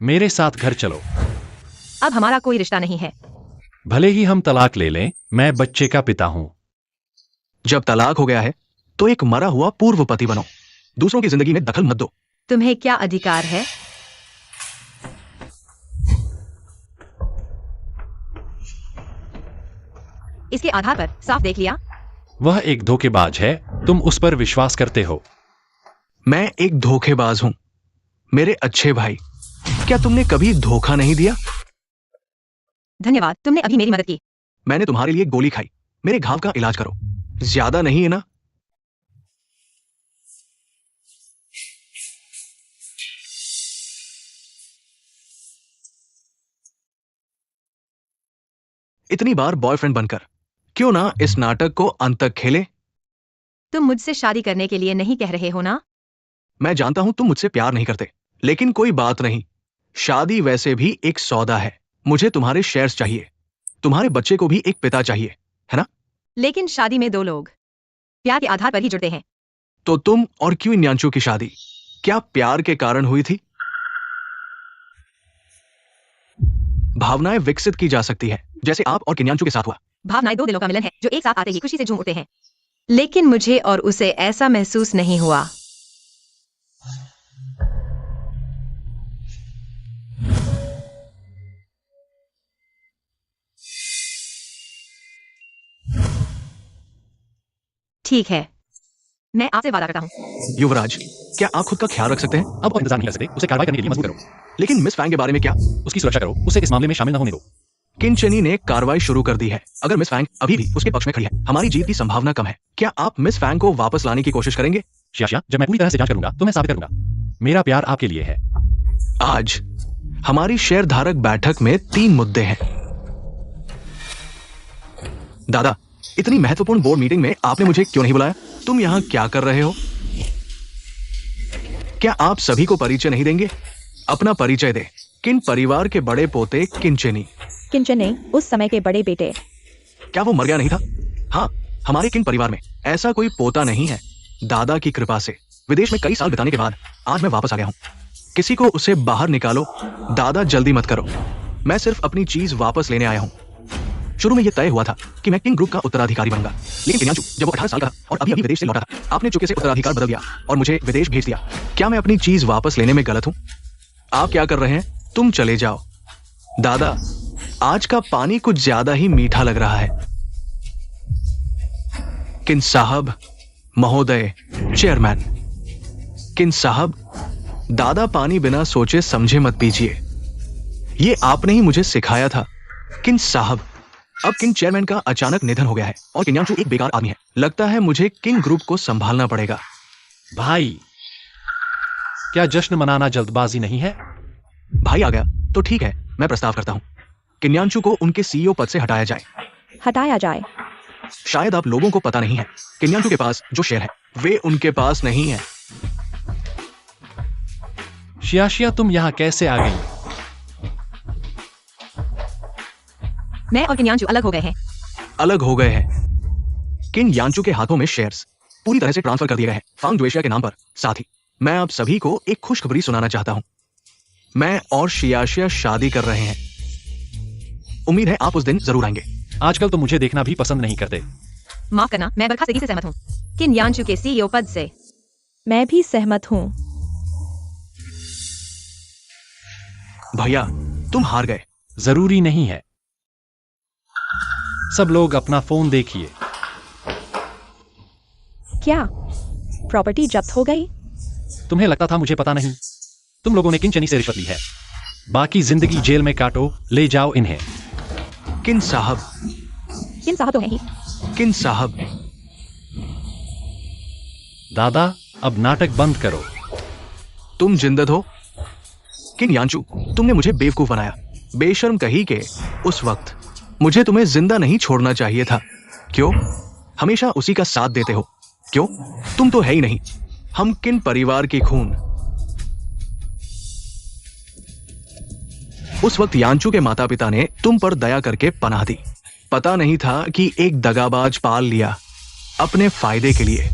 मेरे साथ घर चलो। अब हमारा कोई रिश्ता नहीं है। भले ही हम तलाक ले लें, मैं बच्चे का पिता हूं। जब तलाक हो गया है तो एक मरा हुआ पूर्व पति बनो। दूसरों की जिंदगी में दखल मत दो। तुम्हें क्या अधिकार है? इसके आधार पर साफ देख लिया। वह एक धोखेबाज है। तुम उस पर विश्वास करते हो। मैं एक धोखेबाज हूं। मेरे अच्छे भाई, क्या तुमने कभी धोखा नहीं दिया? धन्यवाद, तुमने अभी मेरी मदद की। मैंने तुम्हारे लिए गोली खाई। मेरे घाव का इलाज करो। ज्यादा नहीं है ना? इतनी बार बॉयफ्रेंड बनकर क्यों ना इस नाटक को अंत तक खेले? तुम मुझसे शादी करने के लिए नहीं कह रहे हो ना? मैं जानता हूं तुम मुझसे प्यार नहीं करते, लेकिन कोई बात नहीं। शादी वैसे भी एक सौदा है। मुझे तुम्हारे शेयर्स चाहिए। तुम्हारे बच्चे को भी एक पिता चाहिए, है ना? लेकिन शादी में 2 लोग प्यार के आधार पर ही जुड़ते हैं। तो तुम और क्यों न्यांचू की शादी क्या प्यार के कारण हुई थी? भावनाएं विकसित की जा सकती है, जैसे आप और किन्यांचू के साथ हुआ। भावनाएं 2 दिलों का मिलन है जो एक साथ आते ही खुशी से झूम उठते हैं। लेकिन मुझे और उसे ऐसा महसूस नहीं हुआ। ठीक है, मैं आपसे वादा करता हूँ। युवराज, क्या आप खुद का ख्याल रख सकते हैं? अब और इंतजार नहीं कर सकते, उसे कार्रवाई करने के लिए मजबूर करो। लेकिन मिस फैंग के बारे में क्या? उसकी सुरक्षा करो, उसे इस मामले में शामिल न होने दो। किन चेनी ने कार्रवाई शुरू कर दी है। अगर मिस फैंग अभी भी उसके पक्ष में खड़ी है, हमारी जीत की संभावना कम है। क्या आप मिस फैंग को वापस लाने की कोशिश करेंगे? शियाशिया, जब मैं पूरी तरह से जांच करूंगा तो मैं साबित करूंगा। मेरा प्यार आपके लिए है। आज हमारी शेयर धारक बैठक में 3 मुद्दे हैं। दादा, इतनी महत्वपूर्ण बोर्ड मीटिंग में आपने मुझे क्यों नहीं बुलाया? तुम यहां क्या कर रहे हो? क्या आप सभी को परिचय नहीं देंगे? अपना परिचय दे। किन परिवार के बड़े पोते किन चेनी? किन चेनी उस समय के बड़े बेटे। क्या वो मर गया नहीं था? हाँ, हमारे किन परिवार में ऐसा कोई पोता नहीं है। दादा की कृपा से विदेश में कई साल बिताने के बाद आज मैं वापस आ गया हूं। किसी को उसे बाहर निकालो। दादा, जल्दी मत करो, मैं सिर्फ अपनी चीज वापस लेने आया हूं। शुरू में यह तय हुआ था कि मैं किंग ग्रुप का उत्तराधिकारी बनूंगा, लेकिन किन्यांचू जब वो 18 साल का था और अभी विदेश से लौटा था, आपने चुपके से उत्तराधिकार बदल दिया और मुझे विदेश भेज दिया। क्या मैं अपनी चीज वापस लेने में गलत हूं? आप क्या कर रहे हैं? तुम चले जाओ। दादा, आज का पानी कुछ ज्यादा ही मीठा लग रहा है। किन साहब, महोदय, चेयरमैन। किन साहब, दादा पानी बिना सोचे समझे मत पीजिए, ये आपने ही मुझे सिखाया था। किन साहब, अब किंग चेयरमैन का अचानक निधन हो गया है और किन्यांचू एक बेकार आदमी है। लगता है मुझे किंग ग्रुप को संभालना पड़ेगा। भाई, क्या जश्न मनाना जल्दबाजी नहीं है? भाई आ गया तो ठीक है, मैं प्रस्ताव करता हूं किन्यांचू को उनके सीईओ पद से हटाया जाए। हटाया जाए? शायद आप लोगों को पता नहीं है, किन्यांचू के पास जो शेयर है वे उनके पास नहीं है। शियाशिया, तुम यहाँ कैसे आ गई? मैं और किन्यांचू अलग हो गए हैं। अलग हो गए हैं। किंग यांचू के हाथों में शेयर्स पूरी तरह से ट्रांसफर कर दिए गए हैं फांग जुएशिया के नाम पर। साथ ही मैं आप सभी को एक खुशखबरी सुनाना चाहता हूं। मैं और शियाशिया शादी कर रहे हैं। उम्मीद है आप उस दिन जरूर आएंगे। आजकल तो मुझे देखना भी पसंद नहीं करते। माफ करना, मैं बरखास्तगी से सहमत हूँ। किन्यांचू के सीईओ पद से। मैं भी सहमत हूँ। भैया, तुम हार गए। जरूरी नहीं है। सब लोग अपना फोन देखिए। क्या प्रॉपर्टी जब्त हो गई? तुम्हें लगता था मुझे पता नहीं? तुम लोगों ने किन चेनी से रिश्वत ली है। बाकी जिंदगी जेल में काटो, ले जाओ इन्हें। किन साहब, किन साहब तो हैं ही। किन साहब। दादा, अब नाटक बंद करो। तुम जिंदत हो? किन यांचू, तुमने मुझे बेवकूफ बनाया। बेशर्म कही के उस वक्त मुझे तुम्हें जिंदा नहीं छोड़ना चाहिए था। क्यों हमेशा उसी का साथ देते हो? क्यों? तुम तो है ही नहीं। हम किन परिवार की खून। उस वक्त यांचू के माता पिता ने तुम पर दया करके पनाह दी। पता नहीं था कि एक दगाबाज पाल लिया अपने फायदे के लिए।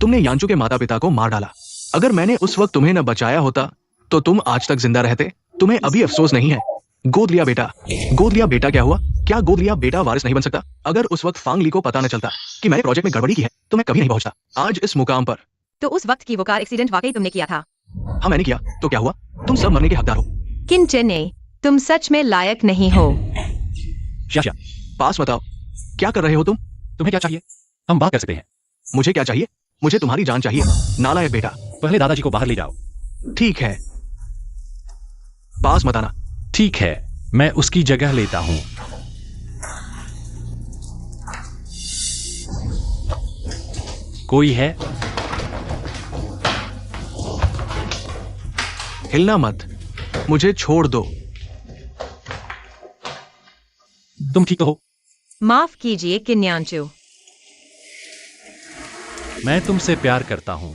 तुमने यांचू के माता पिता को मार डाला। अगर मैंने उस वक्त तुम्हें न बचाया होता तो तुम आज तक जिंदा रहते। तुम्हें अभी अफसोस नहीं है? गोद लिया बेटा। गोद लिया बेटा क्या हुआ? क्या गोद लिया बेटा वारिस नहीं बन सकता? अगर उस वक्त फांग ली को पता न चलता कि मैंने प्रोजेक्ट में गड़बड़ी की है तो मैं कभी नहीं पहुंचता आज इस मुकाम पर। तो उस वक्त की वो कार एक्सीडेंट वाकई तुमने किया था? हाँ, मैंने किया। तो क्या हुआ? तुम सब मरने के हकदार हो। किन चेनी, तुम सच में लायक नहीं हो। शियाशिया, पास बताओ, क्या कर रहे हो तुम? तुम्हें क्या चाहिए? हम बात कर सकते हैं। मुझे क्या चाहिए? मुझे तुम्हारी जान चाहिए, नालायक बेटा। पहले दादाजी को बाहर ले जाओ। ठीक है, पास मत आना। ठीक है, मैं उसकी जगह लेता हूं। कोई है? हिलना मत, मुझे छोड़ दो। तुम ठीक तो हो? माफ कीजिए किन्यांचू। मैं तुमसे प्यार करता हूं।